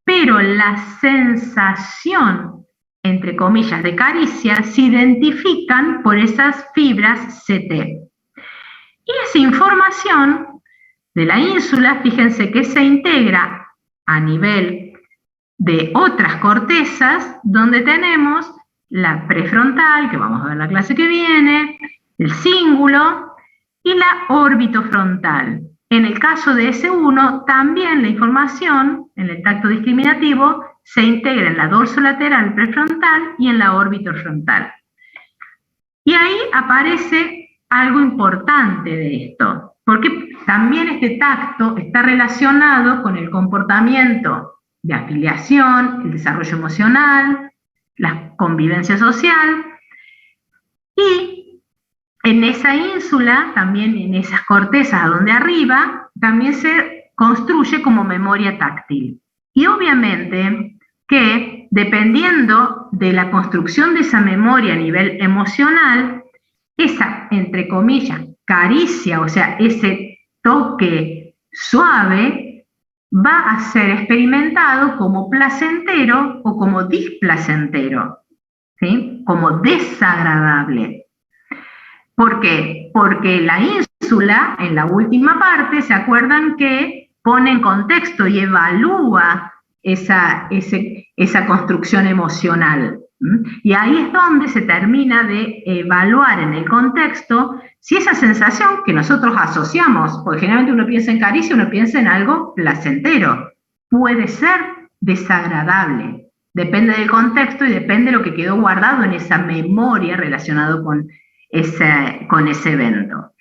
pero la sensación, entre comillas, de caricia, se identifican por esas fibras CT. Y esa información de la ínsula, fíjense que se integra a nivel de otras cortezas, donde tenemos la prefrontal, que vamos a ver la clase que viene, el cíngulo y la órbitofrontal. En el caso de S1, también la información en el tacto discriminativo se integra en la dorsolateral prefrontal y en la órbitofrontal. Y ahí aparece algo importante de esto, porque también este tacto está relacionado con el comportamiento de afiliación, el desarrollo emocional, la convivencia social, y en esa ínsula, también en esas cortezas donde arriba, también se construye como memoria táctil. Y obviamente que dependiendo de la construcción de esa memoria a nivel emocional, esa, entre comillas, caricia, o sea, ese toque suave, va a ser experimentado como placentero o como displacentero, ¿sí? Como desagradable. ¿Por qué? Porque la ínsula, en la última parte, ¿se acuerdan que pone en contexto y evalúa esa construcción emocional? Y ahí es donde se termina de evaluar en el contexto si esa sensación que nosotros asociamos, porque generalmente uno piensa en caricia, uno piensa en algo placentero, puede ser desagradable. Depende del contexto y depende de lo que quedó guardado en esa memoria relacionado con ese evento.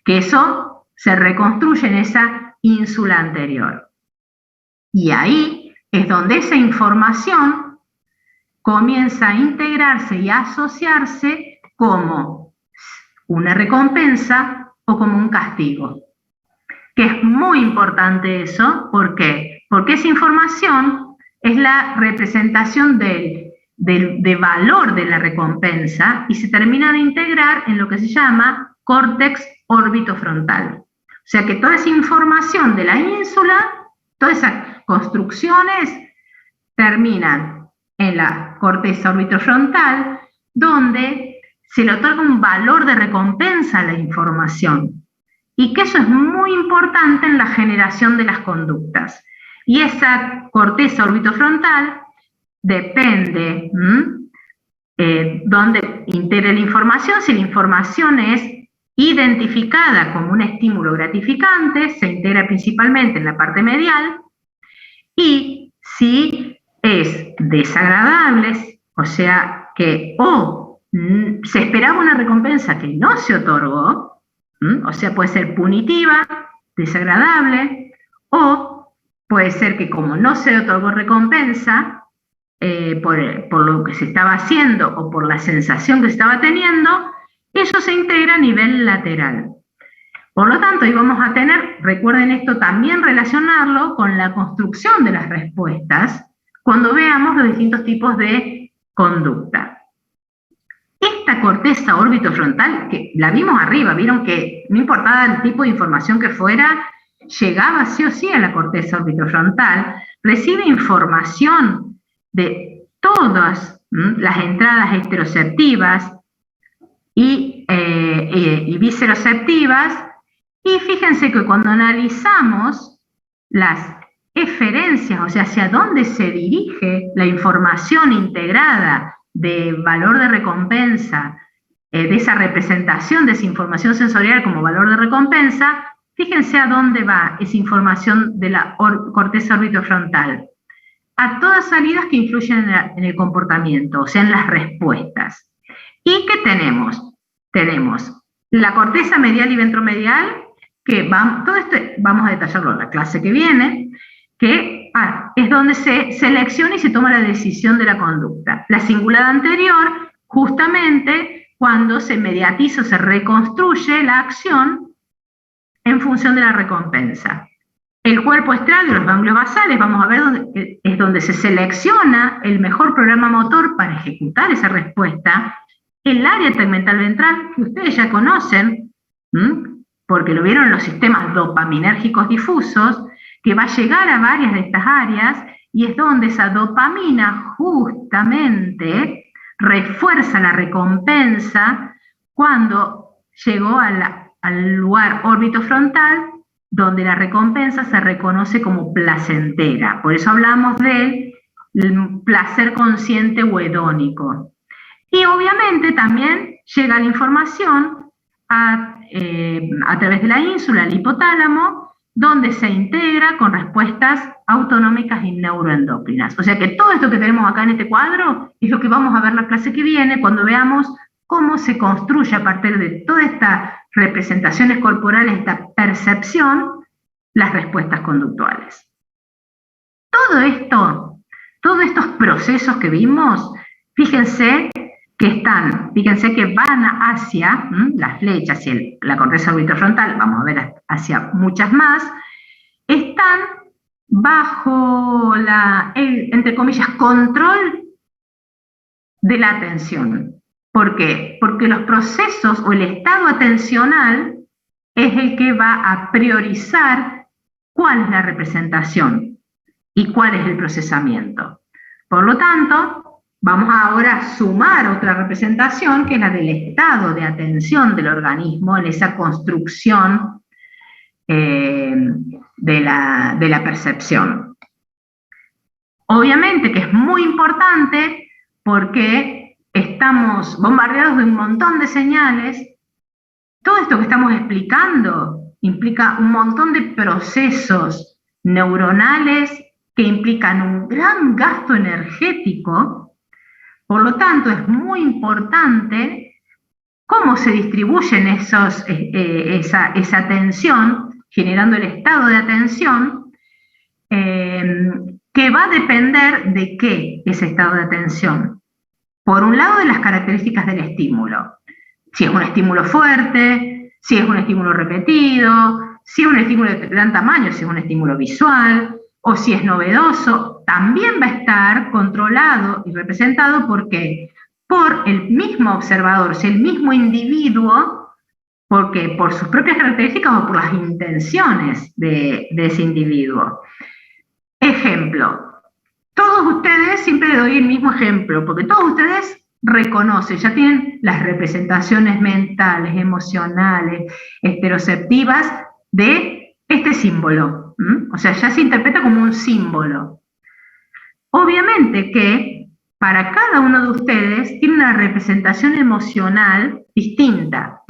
Que eso se reconstruye en esa ínsula anterior. Y ahí es donde esa información comienza a integrarse y a asociarse como una recompensa o como un castigo. Que es muy importante eso, ¿por qué? Porque esa información es la representación del de valor de la recompensa y se termina de integrar en lo que se llama córtex orbitofrontal. O sea que toda esa información de la ínsula, todas esas construcciones terminan en la corteza orbitofrontal, donde se le otorga un valor de recompensa a la información. Y que eso es muy importante en la generación de las conductas. Y esa corteza orbitofrontal depende dónde integre la información. Si la información es identificada como un estímulo gratificante, se integra principalmente en la parte medial, y si es desagradable, o sea que se esperaba una recompensa que no se otorgó, o sea, puede ser punitiva, desagradable, o puede ser que como no se otorgó recompensa, por lo que se estaba haciendo o por la sensación que se estaba teniendo, eso se integra a nivel lateral. Por lo tanto, ahí vamos a tener, recuerden esto, también relacionarlo con la construcción de las respuestas cuando veamos los distintos tipos de conducta. Esta corteza orbitofrontal, que la vimos arriba, vieron que no importaba el tipo de información que fuera, llegaba sí o sí a la corteza orbitofrontal, recibe información de todas las entradas esteroceptivas y visceroceptivas, y fíjense que cuando analizamos las eferencias, o sea, hacia dónde se dirige la información integrada de valor de recompensa, de esa representación de esa información sensorial como valor de recompensa, fíjense a dónde va esa información de la corteza orbitofrontal. A todas salidas que influyen en el comportamiento, o sea, en las respuestas. ¿Y qué tenemos? Tenemos la corteza medial y ventromedial, que todo esto vamos a detallarlo en la clase que viene, que es donde se selecciona y se toma la decisión de la conducta. La cingulada anterior, justamente cuando se mediatiza o se reconstruye la acción en función de la recompensa. El cuerpo estral de los ganglios basales, vamos a ver, es donde se selecciona el mejor programa motor para ejecutar esa respuesta. El área tegmental ventral, que ustedes ya conocen, porque lo vieron en los sistemas dopaminérgicos difusos, que va a llegar a varias de estas áreas, y es donde esa dopamina justamente refuerza la recompensa cuando llegó al lugar orbitofrontal, donde la recompensa se reconoce como placentera. Por eso hablamos del placer consciente o hedónico. Y obviamente también llega la información a través de la ínsula, el hipotálamo, donde se integra con respuestas autonómicas y neuroendocrinas. O sea que todo esto que tenemos acá en este cuadro es lo que vamos a ver la clase que viene cuando veamos cómo se construye a partir de todas estas representaciones corporales, esta percepción, las respuestas conductuales. Todos estos procesos que vimos, fíjense que van hacia las flechas y la corteza orbitofrontal, vamos a ver hacia muchas más, están bajo entre comillas, control de la atención. ¿Por qué? Porque los procesos o el estado atencional es el que va a priorizar cuál es la representación y cuál es el procesamiento. Por lo tanto, vamos ahora a sumar otra representación que es la del estado de atención del organismo en esa construcción de la percepción. Obviamente que es muy importante porque estamos bombardeados de un montón de señales. Todo esto que estamos explicando implica un montón de procesos neuronales que implican un gran gasto energético. Por lo tanto, es muy importante cómo se distribuyen esa atención, generando el estado de atención, que va a depender de qué ese estado de atención. Por un lado, de las características del estímulo. Si es un estímulo fuerte, si es un estímulo repetido, si es un estímulo de gran tamaño, si es un estímulo visual, o si es novedoso, también va a estar controlado y representado ¿por qué? Por el mismo observador, o sea, el mismo individuo, porque por sus propias características o por las intenciones de ese individuo. Ejemplo, todos ustedes, siempre le doy el mismo ejemplo, porque todos ustedes reconocen, ya tienen las representaciones mentales, emocionales, estereoceptivas de este símbolo. O sea, ya se interpreta como un símbolo. Obviamente que para cada uno de ustedes tiene una representación emocional distinta.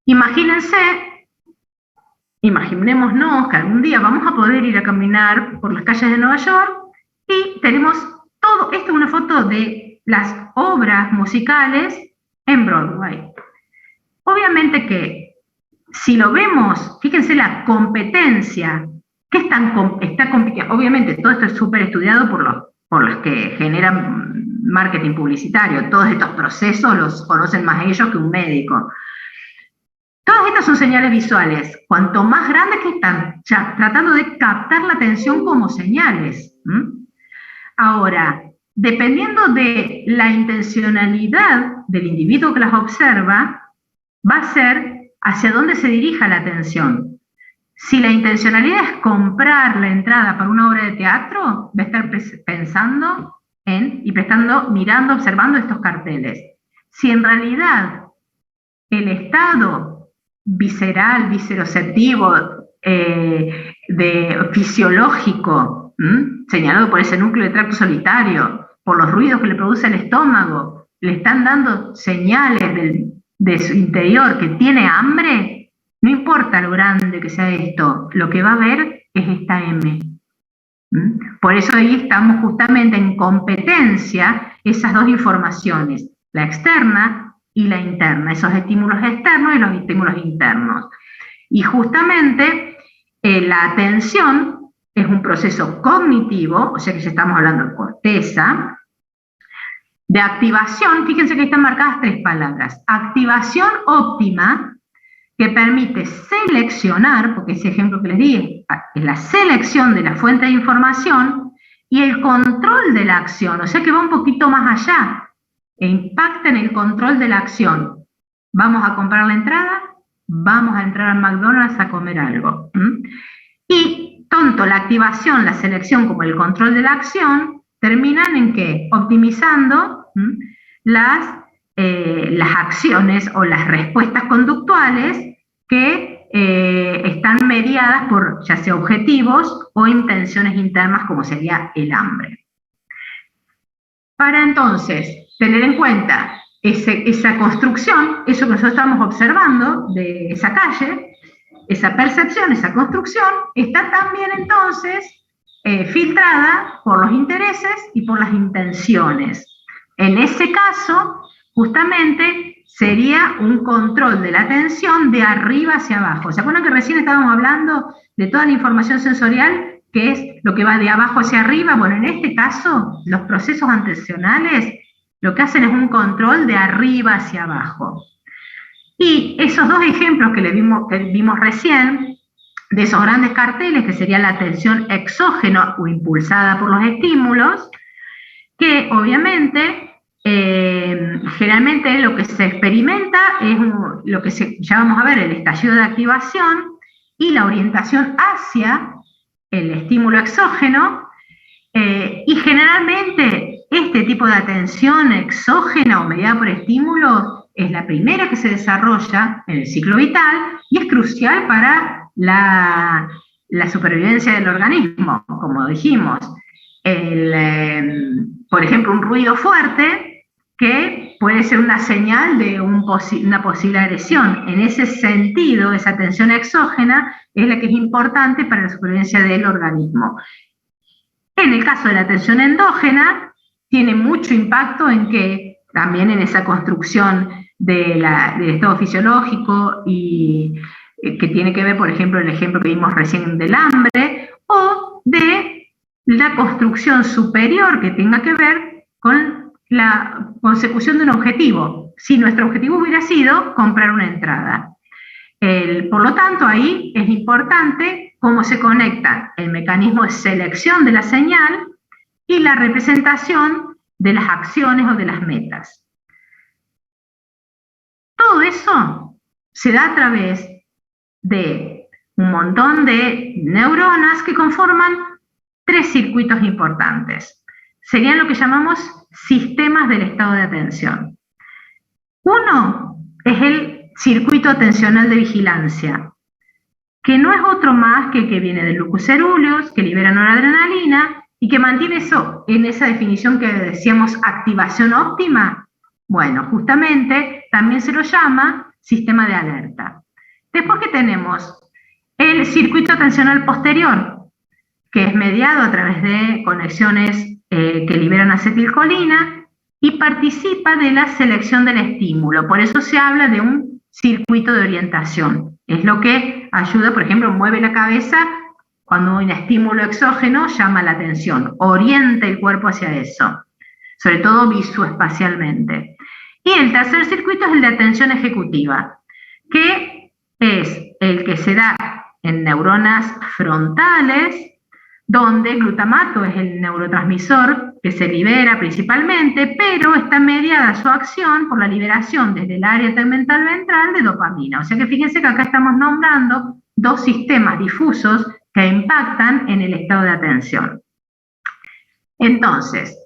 Imaginémonos que algún día vamos a poder ir a caminar por las calles de Nueva York y tenemos todo, esta es una foto de las obras musicales en Broadway. Obviamente que si lo vemos, fíjense la competencia, que está compitiendo. Obviamente todo esto es súper estudiado por los que generan marketing publicitario. Todos estos procesos los conocen más ellos que un médico. Todas estas son señales visuales. Cuanto más grandes que están, ya tratando de captar la atención como señales. Ahora, dependiendo de la intencionalidad del individuo que las observa, va a ser hacia dónde se dirija la atención. Si la intencionalidad es comprar la entrada para una obra de teatro, va a estar pensando y mirando, observando estos carteles. Si en realidad el estado visceral, visceroceptivo, fisiológico, señalado por ese núcleo de tracto solitario, por los ruidos que le produce el estómago, le están dando señales de su interior que tiene hambre, no importa lo grande que sea esto, lo que va a ver es esta M. Por eso ahí estamos justamente en competencia esas dos informaciones, la externa y la interna, esos estímulos externos y los estímulos internos. Y justamente la atención es un proceso cognitivo, o sea que ya estamos hablando de corteza, de activación. Fíjense que están marcadas 3 palabras. Activación óptima, que permite seleccionar, porque ese ejemplo que les di es la selección de la fuente de información, y el control de la acción, o sea que va un poquito más allá, e impacta en el control de la acción. Vamos a comprar la entrada, vamos a entrar al McDonald's a comer algo. Y tanto la activación, la selección como el control de la acción terminan en ¿qué? Optimizando las acciones o las respuestas conductuales que están mediadas por ya sea objetivos o intenciones internas como sería el hambre. Para entonces tener en cuenta esa construcción, eso que nosotros estamos observando de esa calle, esa percepción, esa construcción, está también entonces filtrada por los intereses y por las intenciones. En ese caso, justamente, sería un control de la atención de arriba hacia abajo. ¿Se acuerdan que recién estábamos hablando de toda la información sensorial, que es lo que va de abajo hacia arriba? Bueno, en este caso, los procesos atencionales lo que hacen es un control de arriba hacia abajo. Y esos 2 ejemplos que vimos recién, de esos grandes carteles, que sería la atención exógena o impulsada por los estímulos, que obviamente generalmente lo que se experimenta es lo que ya vamos a ver, el estallido de activación y la orientación hacia el estímulo exógeno, y generalmente este tipo de atención exógena o mediada por estímulos es la primera que se desarrolla en el ciclo vital y es crucial para la supervivencia del organismo, como dijimos. Por ejemplo, un ruido fuerte que puede ser una señal de una posible agresión. En ese sentido, esa atención exógena es la que es importante para la supervivencia del organismo. En el caso de la atención endógena, tiene mucho impacto en que también en esa construcción del estado fisiológico y que tiene que ver, por ejemplo, el ejemplo que vimos recién del hambre, o de la construcción superior que tenga que ver con la consecución de un objetivo. Si nuestro objetivo hubiera sido comprar una entrada. Por lo tanto, ahí es importante cómo se conecta el mecanismo de selección de la señal y la representación de las acciones o de las metas. Todo eso se da a través de un montón de neuronas que conforman 3 circuitos importantes. Serían lo que llamamos sistemas del estado de atención. Uno es el circuito atencional de vigilancia, que no es otro más que el que viene del lucus ceruleus, que libera noradrenalina y que mantiene eso en esa definición que decíamos activación óptima. Bueno, justamente también se lo llama sistema de alerta. Después que tenemos el circuito atencional posterior, que es mediado a través de conexiones que liberan acetilcolina y participa de la selección del estímulo. Por eso se habla de un circuito de orientación. Es lo que ayuda, por ejemplo, mueve la cabeza cuando un estímulo exógeno llama la atención, orienta el cuerpo hacia eso, sobre todo visoespacialmente. Y el tercer circuito es el de atención ejecutiva, que es el que se da en neuronas frontales, donde el glutamato es el neurotransmisor que se libera principalmente, pero está mediada su acción por la liberación desde el área tegmental ventral de dopamina. O sea que fíjense que acá estamos nombrando 2 sistemas difusos que impactan en el estado de atención. Entonces,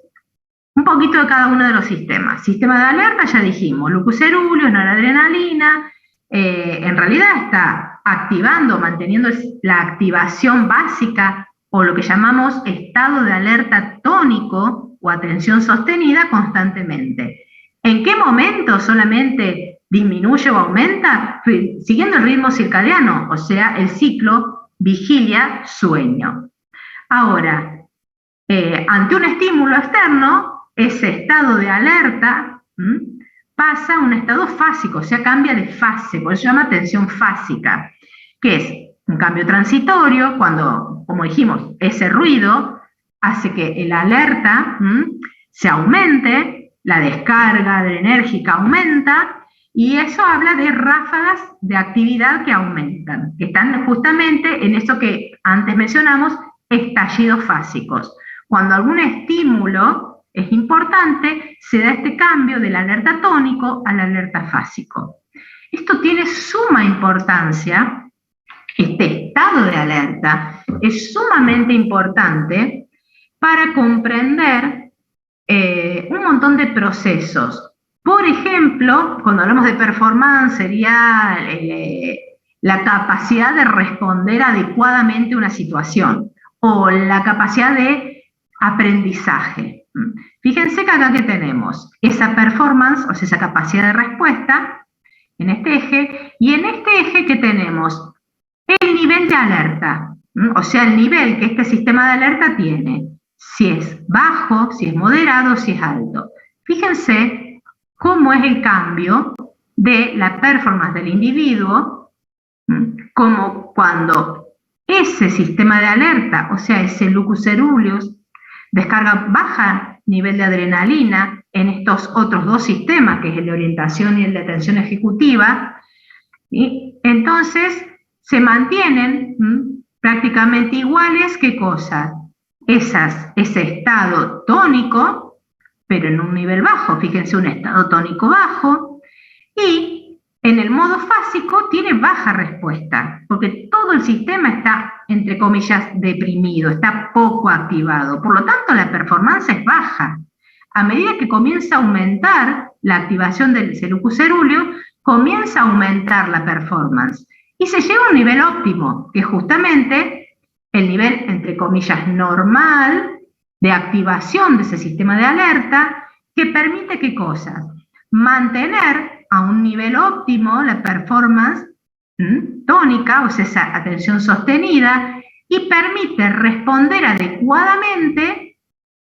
un poquito de cada uno de los sistemas. Sistema de alerta, ya dijimos, lucus ceruleus, noradrenalina, en realidad está activando, manteniendo la activación básica o lo que llamamos estado de alerta tónico o atención sostenida constantemente. ¿En qué momento solamente disminuye o aumenta? Siguiendo el ritmo circadiano, o sea, el ciclo vigilia-sueño. Ahora, ante un estímulo externo, ese estado de alerta pasa a un estado fásico, o sea, cambia de fase, por eso se llama atención fásica, que es un cambio transitorio cuando, como dijimos, ese ruido hace que el alerta se aumente, la descarga adrenérgica aumenta, y eso habla de ráfagas de actividad que aumentan, que están justamente en eso que antes mencionamos, estallidos fásicos. Cuando algún estímulo es importante, se da este cambio del alerta tónico al alerta fásico. Esto tiene suma importancia. Este estado de alerta es sumamente importante para comprender un montón de procesos. Por ejemplo, cuando hablamos de performance, sería la capacidad de responder adecuadamente a una situación o la capacidad de aprendizaje. Fíjense que acá que tenemos esa performance, o sea, esa capacidad de respuesta en este eje, y en este eje que tenemos el nivel de alerta, o sea, el nivel que este sistema de alerta tiene, si es bajo, si es moderado, si es alto. Fíjense cómo es el cambio de la performance del individuo, como cuando ese sistema de alerta, o sea, ese lucus ceruleus, descarga baja nivel de adrenalina en estos otros 2 sistemas, que es el de orientación y el de atención ejecutiva, y entonces se mantienen prácticamente iguales. ¿Qué cosa? Ese estado tónico, pero en un nivel bajo, fíjense, un estado tónico bajo, y en el modo fásico tiene baja respuesta, porque todo el sistema está, entre comillas, deprimido, está poco activado, por lo tanto la performance es baja. A medida que comienza a aumentar la activación del lucus ceruleus, comienza a aumentar la performance, y se llega a un nivel óptimo, que es justamente el nivel, entre comillas, normal de activación de ese sistema de alerta, que permite, ¿qué cosa? Mantener a un nivel óptimo la performance tónica, o sea, esa atención sostenida, y permite responder adecuadamente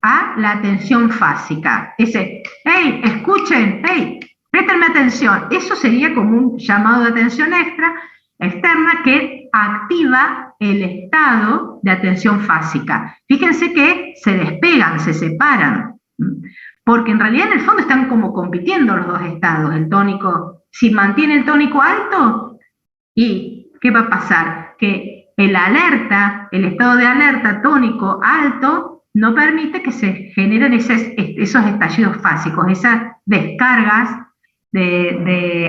a la atención fásica. Ese, hey, escuchen, hey, préstenme atención. Eso sería como un llamado de atención externa que activa el estado de atención fásica. Fíjense que se despegan, se separan, porque en realidad en el fondo están como compitiendo los 2 estados. El tónico, si mantiene el tónico alto, ¿y qué va a pasar? Que el estado de alerta tónico alto, no permite que se generen esos estallidos fásicos, esas descargas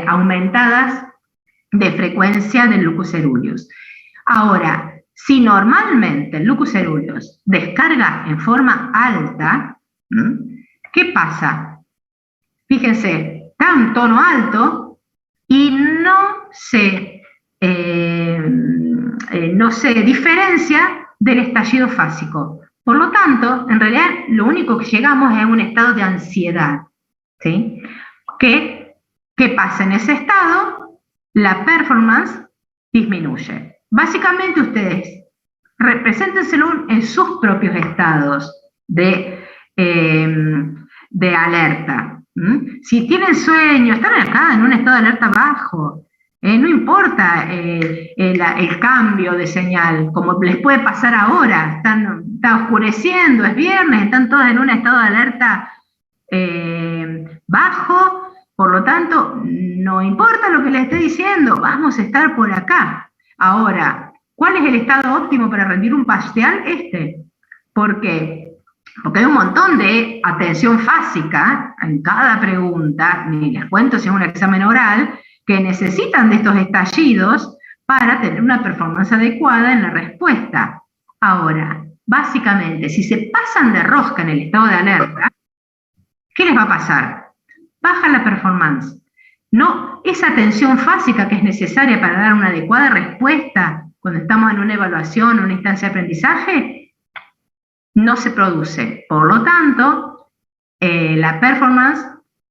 aumentadas de frecuencia del lucus coeruleus. Ahora, si normalmente el lucus coeruleus descarga en forma alta, ¿qué pasa? Fíjense, está en tono alto y no se diferencia del estallido fásico. Por lo tanto, en realidad, lo único que llegamos es a un estado de ansiedad, ¿sí? ¿Qué pasa en ese estado? La performance disminuye. Básicamente, ustedes represéntenselo en sus propios estados de alerta. Si tienen sueño, están acá en un estado de alerta bajo, no importa el cambio de señal, como les puede pasar ahora, está oscureciendo, es viernes, están todos en un estado de alerta bajo, por lo tanto, no importa lo que les esté diciendo, vamos a estar por acá. Ahora, ¿cuál es el estado óptimo para rendir un parcial? ¿Por qué? Porque hay un montón de atención fásica en cada pregunta, ni les cuento si es un examen oral, que necesitan de estos estallidos para tener una performance adecuada en la respuesta. Ahora, básicamente, si se pasan de rosca en el estado de alerta, ¿qué les va a pasar? Baja la performance. No, esa atención fásica que es necesaria para dar una adecuada respuesta cuando estamos en una evaluación o una instancia de aprendizaje, no se produce. Por lo tanto, la performance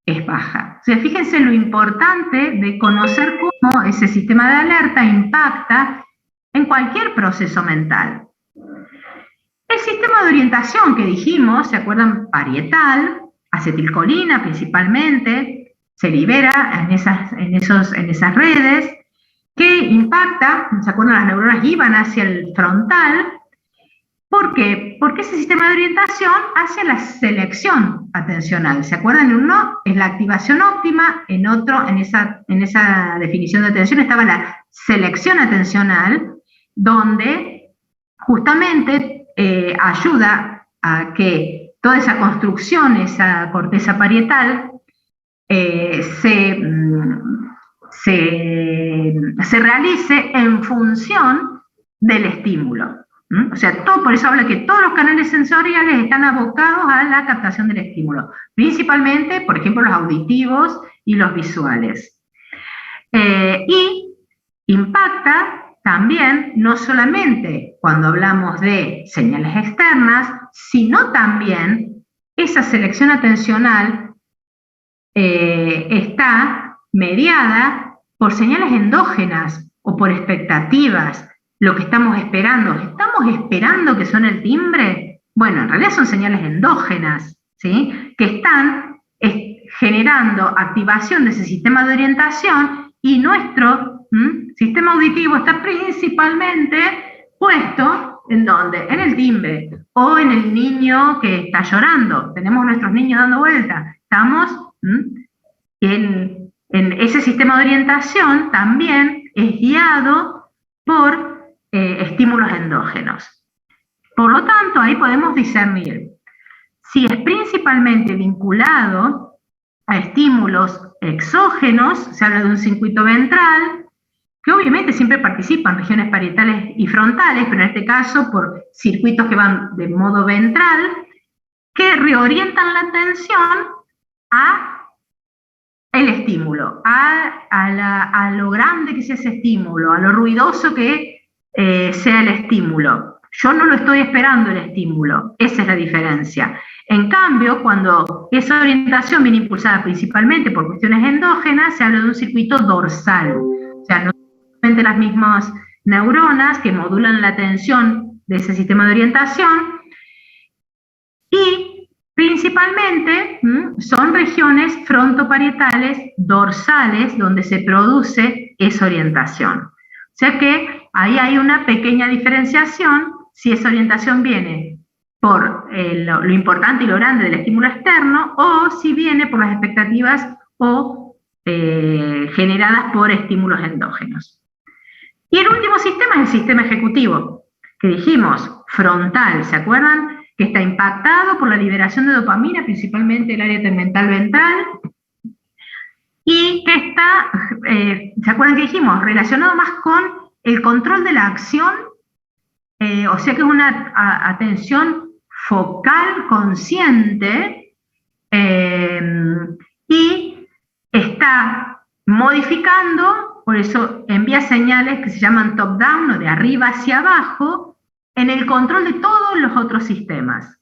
es baja. O sea, fíjense lo importante de conocer cómo ese sistema de alerta impacta en cualquier proceso mental. El sistema de orientación que dijimos, ¿se acuerdan? Parietal, acetilcolina principalmente, se libera en esas redes, que impacta, ¿se acuerdan? Las neuronas iban hacia el frontal. ¿Por qué? Porque ese sistema de orientación hace la selección atencional. ¿Se acuerdan? En uno es la activación óptima, en otro, en esa definición de atención, estaba la selección atencional, donde justamente ayuda a que toda esa construcción, esa corteza parietal, se realice en función del estímulo. O sea, por eso habla que todos los canales sensoriales están abocados a la captación del estímulo, principalmente, por ejemplo, los auditivos y los visuales. Y impacta también, no solamente cuando hablamos de señales externas, sino también esa selección atencional está mediada por señales endógenas o por expectativas. Lo que estamos esperando que suene el timbre. Bueno, en realidad son señales endógenas, ¿sí? Que están generando activación de ese sistema de orientación, y nuestro sistema auditivo está principalmente puesto ¿en dónde? En el timbre o en el niño que está llorando. Tenemos nuestros niños dando vuelta. Estamos en ese sistema de orientación, también es guiado por estímulos endógenos. Por lo tanto, ahí podemos discernir si es principalmente vinculado a estímulos exógenos, se habla de un circuito ventral, que obviamente siempre participan regiones parietales y frontales, pero en este caso por circuitos que van de modo ventral, que reorientan la atención a el estímulo, a lo grande que sea ese estímulo, a lo ruidoso que sea el estímulo. Yo no lo estoy esperando el estímulo, esa es la diferencia. En cambio, cuando esa orientación viene impulsada principalmente por cuestiones endógenas, se habla de un circuito dorsal. O sea, no solamente las mismas neuronas que modulan la atención de ese sistema de orientación, y principalmente son regiones frontoparietales dorsales donde se produce esa orientación. O sea que ahí hay una pequeña diferenciación si esa orientación viene por lo importante y lo grande del estímulo externo, o si viene por las expectativas o generadas por estímulos endógenos. Y el último sistema sistema es el sistema ejecutivo, que dijimos, frontal, ¿se acuerdan? Que está impactado por la liberación de dopamina, principalmente el área tegmental ventral, y que está, ¿se acuerdan que dijimos? Relacionado más con el control de la acción, o sea que es una atención focal consciente, y está modificando, por eso envía señales que se llaman top-down o de arriba hacia abajo, en el control de todos los otros sistemas.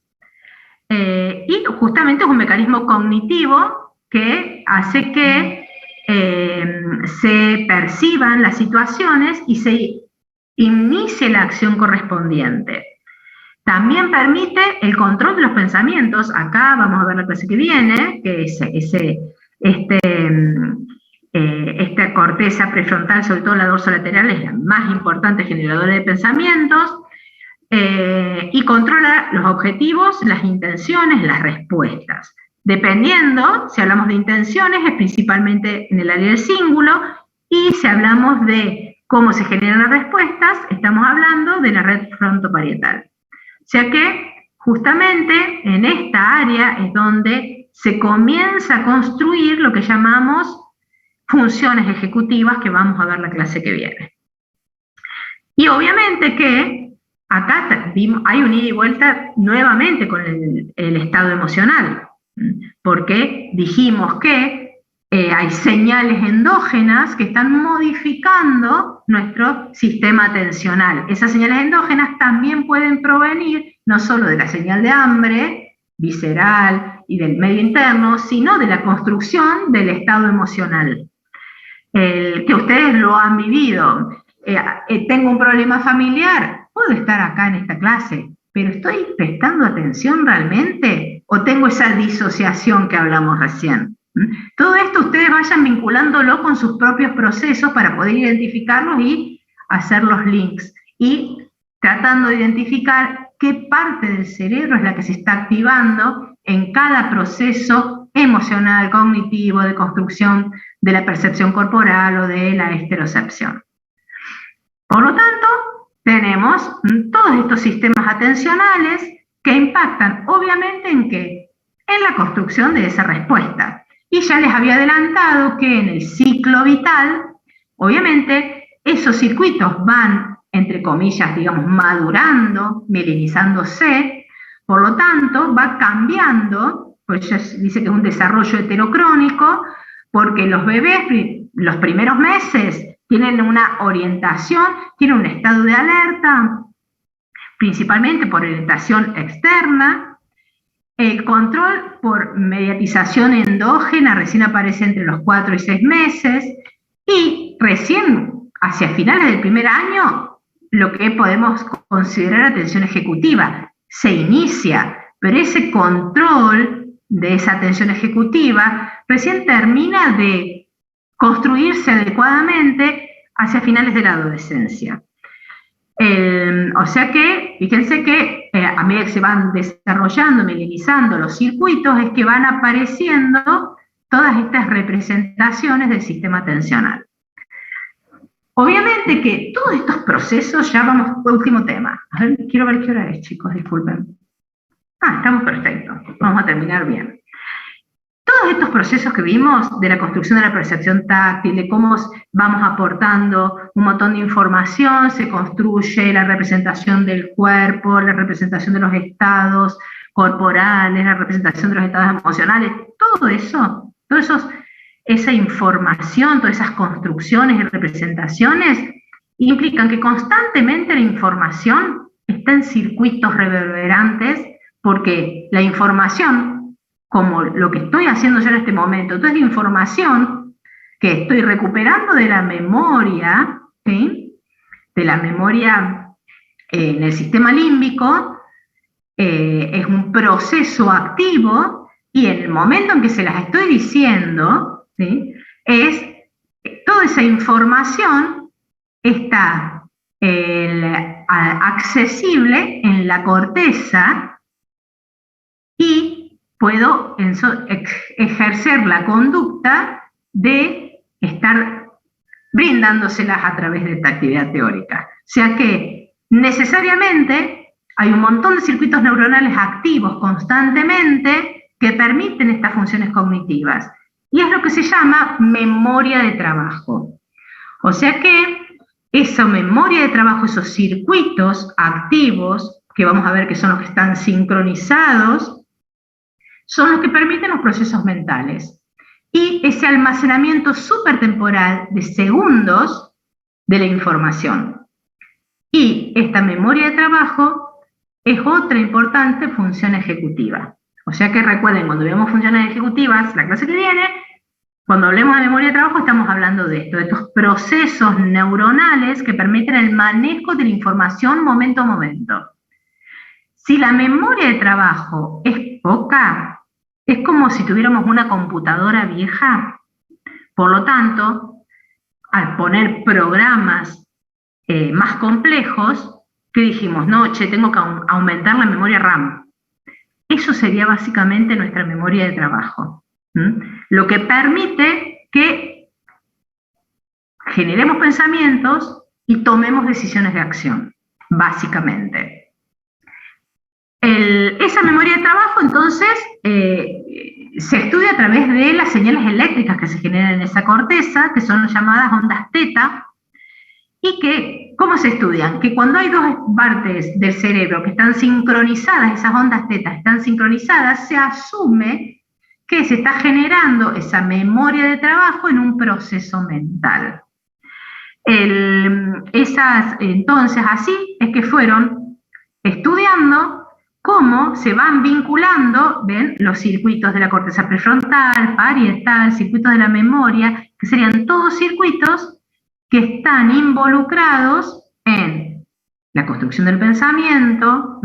Y justamente es un mecanismo cognitivo que hace que se perciban las situaciones y se inicie la acción correspondiente. También permite el control de los pensamientos. Acá vamos a ver la clase que viene, que es esta corteza prefrontal, sobre todo la dorsolateral, es la más importante generadora de pensamientos, y controla los objetivos, las intenciones, las respuestas. Dependiendo, si hablamos de intenciones, es principalmente en el área del cíngulo, y si hablamos de cómo se generan las respuestas, estamos hablando de la red frontoparietal. O sea que, justamente, en esta área es donde se comienza a construir lo que llamamos funciones ejecutivas, que vamos a ver la clase que viene. Y obviamente que acá hay un ida y vuelta nuevamente con el estado emocional, porque dijimos que hay señales endógenas que están modificando nuestro sistema atencional. Esas señales endógenas también pueden provenir no solo de la señal de hambre, visceral y del medio interno, sino de la construcción del estado emocional, que ustedes lo han vivido. Tengo un problema familiar, puedo estar acá en esta clase, pero ¿estoy prestando atención realmente? ¿O tengo esa disociación que hablamos recién? Todo esto ustedes vayan vinculándolo con sus propios procesos para poder identificarlos y hacer los links. Y tratando de identificar qué parte del cerebro es la que se está activando en cada proceso emocional, cognitivo, de construcción de la percepción corporal o de la estereocepción. Por lo tanto, tenemos todos estos sistemas atencionales que impactan, obviamente, ¿en qué? En la construcción de esa respuesta. Y ya les había adelantado que en el ciclo vital, obviamente, esos circuitos van, entre comillas, digamos, madurando, mielinizándose, por lo tanto, va cambiando, pues ya dice que es un desarrollo heterocrónico, porque los bebés, los primeros meses, tienen una orientación, tienen un estado de alerta, principalmente por orientación externa. El control por mediatización endógena recién aparece entre los 4 y 6 meses, y recién hacia finales del primer año lo que podemos considerar atención ejecutiva se inicia, pero ese control de esa atención ejecutiva recién termina de construirse adecuadamente hacia finales de la adolescencia. O sea que, fíjense que a medida que se van desarrollando, mielinizando los circuitos, es que van apareciendo todas estas representaciones del sistema atencional. Obviamente que todos estos procesos, ya vamos al último tema. A ver, quiero ver qué hora es, chicos, disculpen. Estamos perfectos, vamos a terminar bien. Todos estos procesos que vimos de la construcción de la percepción táctil, de cómo vamos aportando un montón de información, se construye la representación del cuerpo, la representación de los estados corporales, la representación de los estados emocionales, todo eso, esa información, todas esas construcciones y representaciones implican que constantemente la información está en circuitos reverberantes, porque la información, como lo que estoy haciendo yo en este momento, toda esta información que estoy recuperando de la memoria, ¿sí? De la memoria en el sistema límbico, es un proceso activo, y en el momento en que se las estoy diciendo, ¿sí? Toda esa información está accesible en la corteza, y puedo ejercer la conducta de estar brindándoselas a través de esta actividad teórica. sea que necesariamente hay un montón de circuitos neuronales activos constantemente que permiten estas funciones cognitivas. Y es lo que se llama memoria de trabajo. O sea que esa memoria de trabajo, esos circuitos activos, que vamos a ver que son los que están sincronizados, son los que permiten los procesos mentales. Y ese almacenamiento supertemporal de segundos de la información. Y esta memoria de trabajo es otra importante función ejecutiva. O sea que recuerden, cuando veamos funciones ejecutivas, la clase que viene, cuando hablemos de memoria de trabajo estamos hablando de esto, de estos procesos neuronales que permiten el manejo de la información momento a momento. Si la memoria de trabajo es poca, es como si tuviéramos una computadora vieja. Por lo tanto, al poner programas más complejos, ¿qué dijimos? No, tengo que aumentar la memoria RAM. Eso sería básicamente nuestra memoria de trabajo. Lo que permite que generemos pensamientos y tomemos decisiones de acción, básicamente. Esa memoria de trabajo, entonces, se estudia a través de las señales eléctricas que se generan en esa corteza, que son llamadas ondas teta, y que, ¿cómo se estudian? Que cuando hay dos partes del cerebro que están sincronizadas, esas ondas teta están sincronizadas, se asume que se está generando esa memoria de trabajo en un proceso mental. Entonces, así es que fueron estudiando cómo se van vinculando, ¿ven?, los circuitos de la corteza prefrontal, parietal, circuitos de la memoria, que serían todos circuitos que están involucrados en la construcción del pensamiento,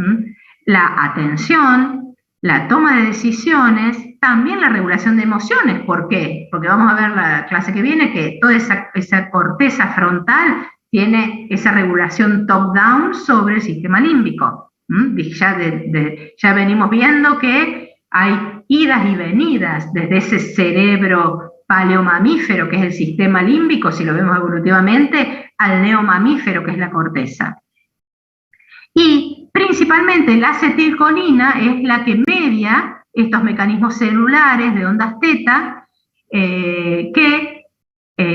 la atención, la toma de decisiones, también la regulación de emociones. ¿Por qué? Porque vamos a ver la clase que viene que toda esa corteza frontal tiene esa regulación top-down sobre el sistema límbico. Ya venimos viendo que hay idas y venidas desde ese cerebro paleomamífero, que es el sistema límbico, si lo vemos evolutivamente, al neomamífero, que es la corteza. Y principalmente la acetilcolina es la que media estos mecanismos celulares de ondas teta, que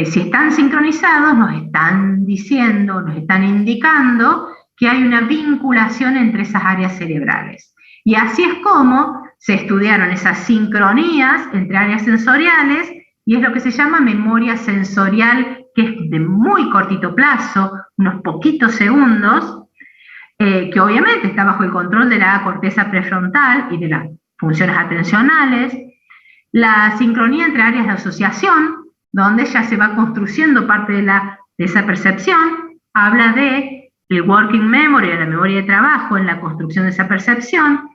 si están sincronizados nos están diciendo, nos están indicando que hay una vinculación entre esas áreas cerebrales. Y así es como se estudiaron esas sincronías entre áreas sensoriales, y es lo que se llama memoria sensorial, que es de muy cortito plazo, unos poquitos segundos, que obviamente está bajo el control de la corteza prefrontal y de las funciones atencionales. La sincronía entre áreas de asociación, donde ya se va construyendo parte de esa percepción, habla de el working memory, la memoria de trabajo en la construcción de esa percepción.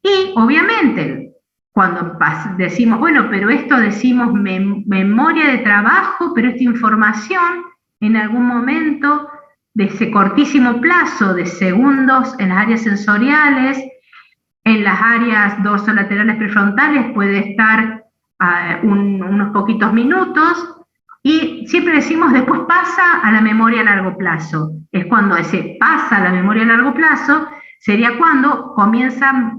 Y obviamente, cuando decimos, bueno, pero esto decimos memoria de trabajo, pero esta información en algún momento de ese cortísimo plazo de segundos en las áreas sensoriales, en las áreas dorsolaterales prefrontales puede estar unos poquitos minutos, y siempre decimos después pasa a la memoria a largo plazo. Es cuando ese pasa a la memoria a largo plazo, sería cuando comienza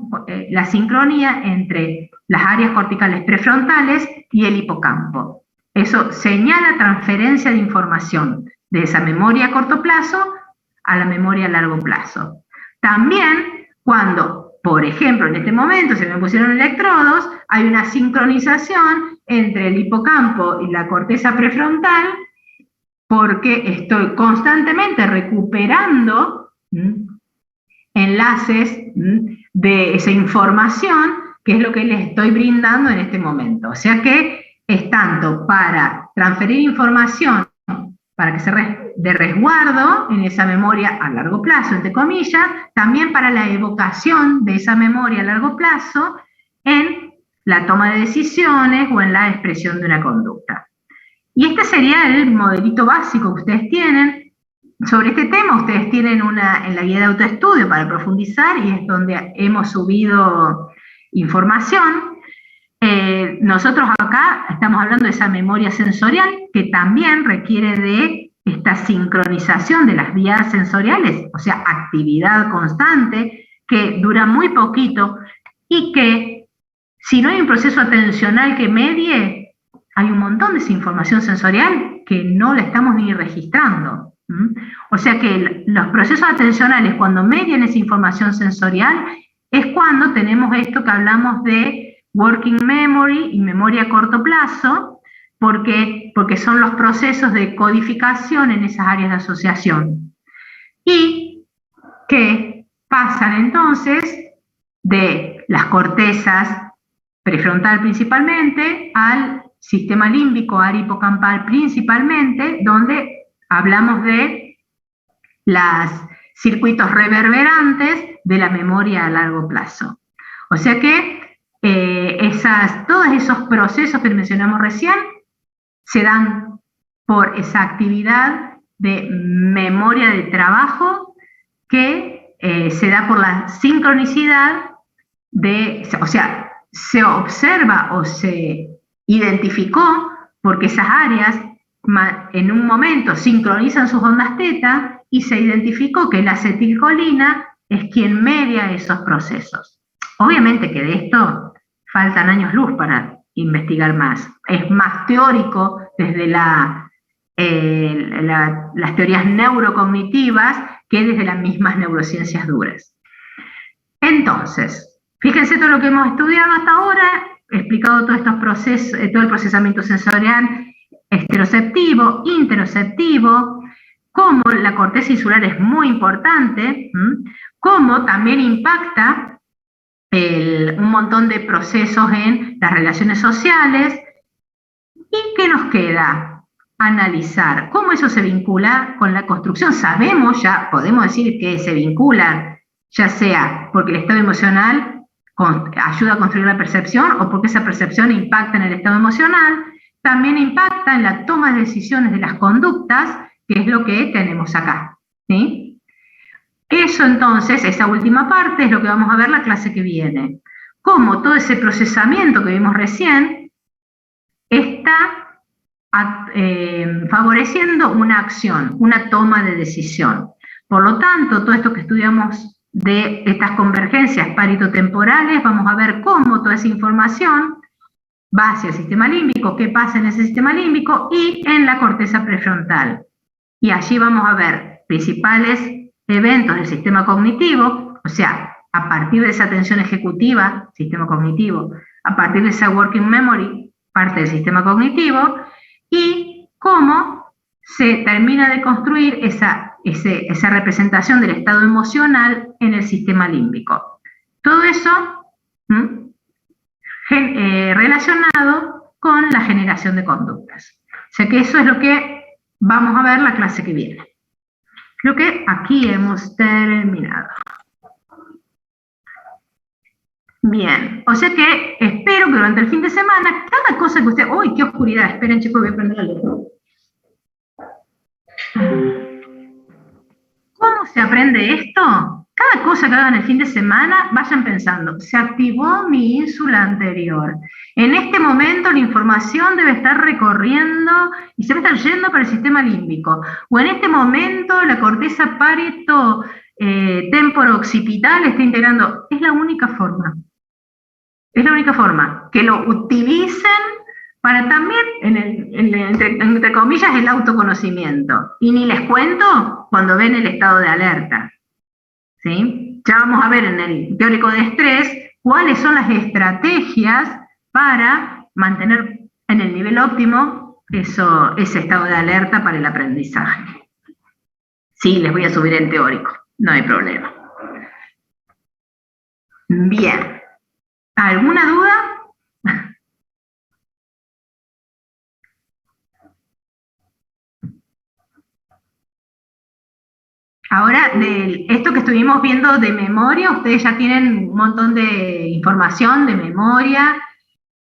la sincronía entre las áreas corticales prefrontales y el hipocampo. Eso señala transferencia de información de esa memoria a corto plazo a la memoria a largo plazo. También cuando, por ejemplo, en este momento se me pusieron electrodos, hay una sincronización entre el hipocampo y la corteza prefrontal, porque estoy constantemente recuperando enlaces de esa información, que es lo que les estoy brindando en este momento. O sea que es tanto para transferir información, para que de resguardo en esa memoria a largo plazo, entre comillas, también para la evocación de esa memoria a largo plazo en la toma de decisiones o en la expresión de una conducta. Y este sería el modelito básico que ustedes tienen. Sobre este tema ustedes tienen en la guía de autoestudio para profundizar, y es donde hemos subido información. Nosotros acá estamos hablando de esa memoria sensorial, que también requiere de esta sincronización de las vías sensoriales, o sea, actividad constante, que dura muy poquito y que si no hay un proceso atencional que medie, hay un montón de desinformación sensorial que no la estamos ni registrando. O sea que los procesos atencionales, cuando median esa información sensorial, es cuando tenemos esto que hablamos de working memory y memoria a corto plazo, porque son los procesos de codificación en esas áreas de asociación. Y que pasan entonces de las cortezas prefrontal principalmente al sistema límbico, área hipocampal principalmente, donde hablamos de los circuitos reverberantes de la memoria a largo plazo. O sea que todos esos procesos que mencionamos recién se dan por esa actividad de memoria de trabajo que se da por la sincronicidad o sea, se observa o se identificó porque esas áreas en un momento sincronizan sus ondas teta y se identificó que la acetilcolina es quien media esos procesos. Obviamente que de esto faltan años luz para investigar más. Es más teórico desde las teorías neurocognitivas que desde las mismas neurociencias duras. Entonces, fíjense todo lo que hemos estudiado hasta ahora, he explicado todos estos procesos, todo el procesamiento sensorial esteroceptivo, interoceptivo, cómo la corteza insular es muy importante, cómo también impacta un montón de procesos en las relaciones sociales. ¿Y qué nos queda? Analizar cómo eso se vincula con la construcción. Sabemos ya, podemos decir que se vinculan, ya sea porque el estado emocional ayuda a construir la percepción o porque esa percepción impacta en el estado emocional, también impacta en la toma de decisiones de las conductas, que es lo que tenemos acá, ¿sí? Eso entonces, esa última parte es lo que vamos a ver la clase que viene. Cómo todo ese procesamiento que vimos recién está favoreciendo una acción, una toma de decisión. Por lo tanto, todo esto que estudiamos de estas convergencias paritotemporales, vamos a ver cómo toda esa información va hacia el sistema límbico, qué pasa en ese sistema límbico y en la corteza prefrontal. Y allí vamos a ver principales eventos del sistema cognitivo, o sea, a partir de esa atención ejecutiva, sistema cognitivo, a partir de esa working memory, parte del sistema cognitivo, y cómo se termina de construir esa representación del estado emocional en el sistema límbico. Todo eso relacionado con la generación de conductas. O sea que eso es lo que vamos a ver la clase que viene. Creo que aquí hemos terminado. Bien, o sea que espero que durante el fin de semana, cada cosa que usted... ¡Uy, qué oscuridad! Esperen, chicos, voy a prender la luz. ¿Cómo se aprende esto? Cada cosa que hagan el fin de semana, vayan pensando, se activó mi ínsula anterior. En este momento la información debe estar recorriendo y se debe estar yendo para el sistema límbico. O en este momento la corteza parieto temporo-occipital está integrando. Es la única forma. Es la única forma. Que lo utilicen para también, entre comillas, el autoconocimiento. Y ni les cuento cuando ven el estado de alerta. ¿Sí? Ya vamos a ver en el teórico de estrés cuáles son las estrategias para mantener en el nivel óptimo ese estado de alerta para el aprendizaje. Sí, les voy a subir en teórico, no hay problema. Bien. ¿Alguna duda? Ahora, de esto que estuvimos viendo de memoria, ustedes ya tienen un montón de información de memoria,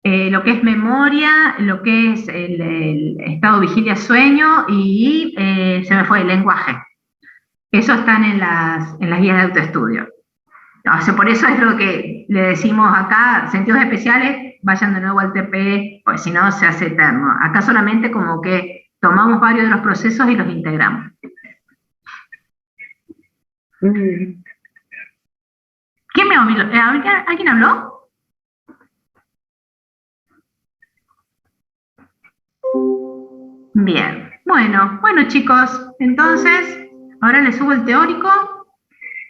lo que es memoria, lo que es el estado vigilia-sueño y se me fue el lenguaje. Eso están en las guías de autoestudio. O sea, por eso es lo que le decimos acá, sentidos especiales, vayan de nuevo al TP, pues si no se hace eterno. Acá solamente como que tomamos varios de los procesos y los integramos. ¿Quién me habló? ¿Alguien habló? Bien, bueno chicos, entonces ahora les subo el teórico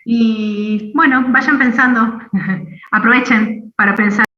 y bueno, vayan pensando, aprovechen para pensar.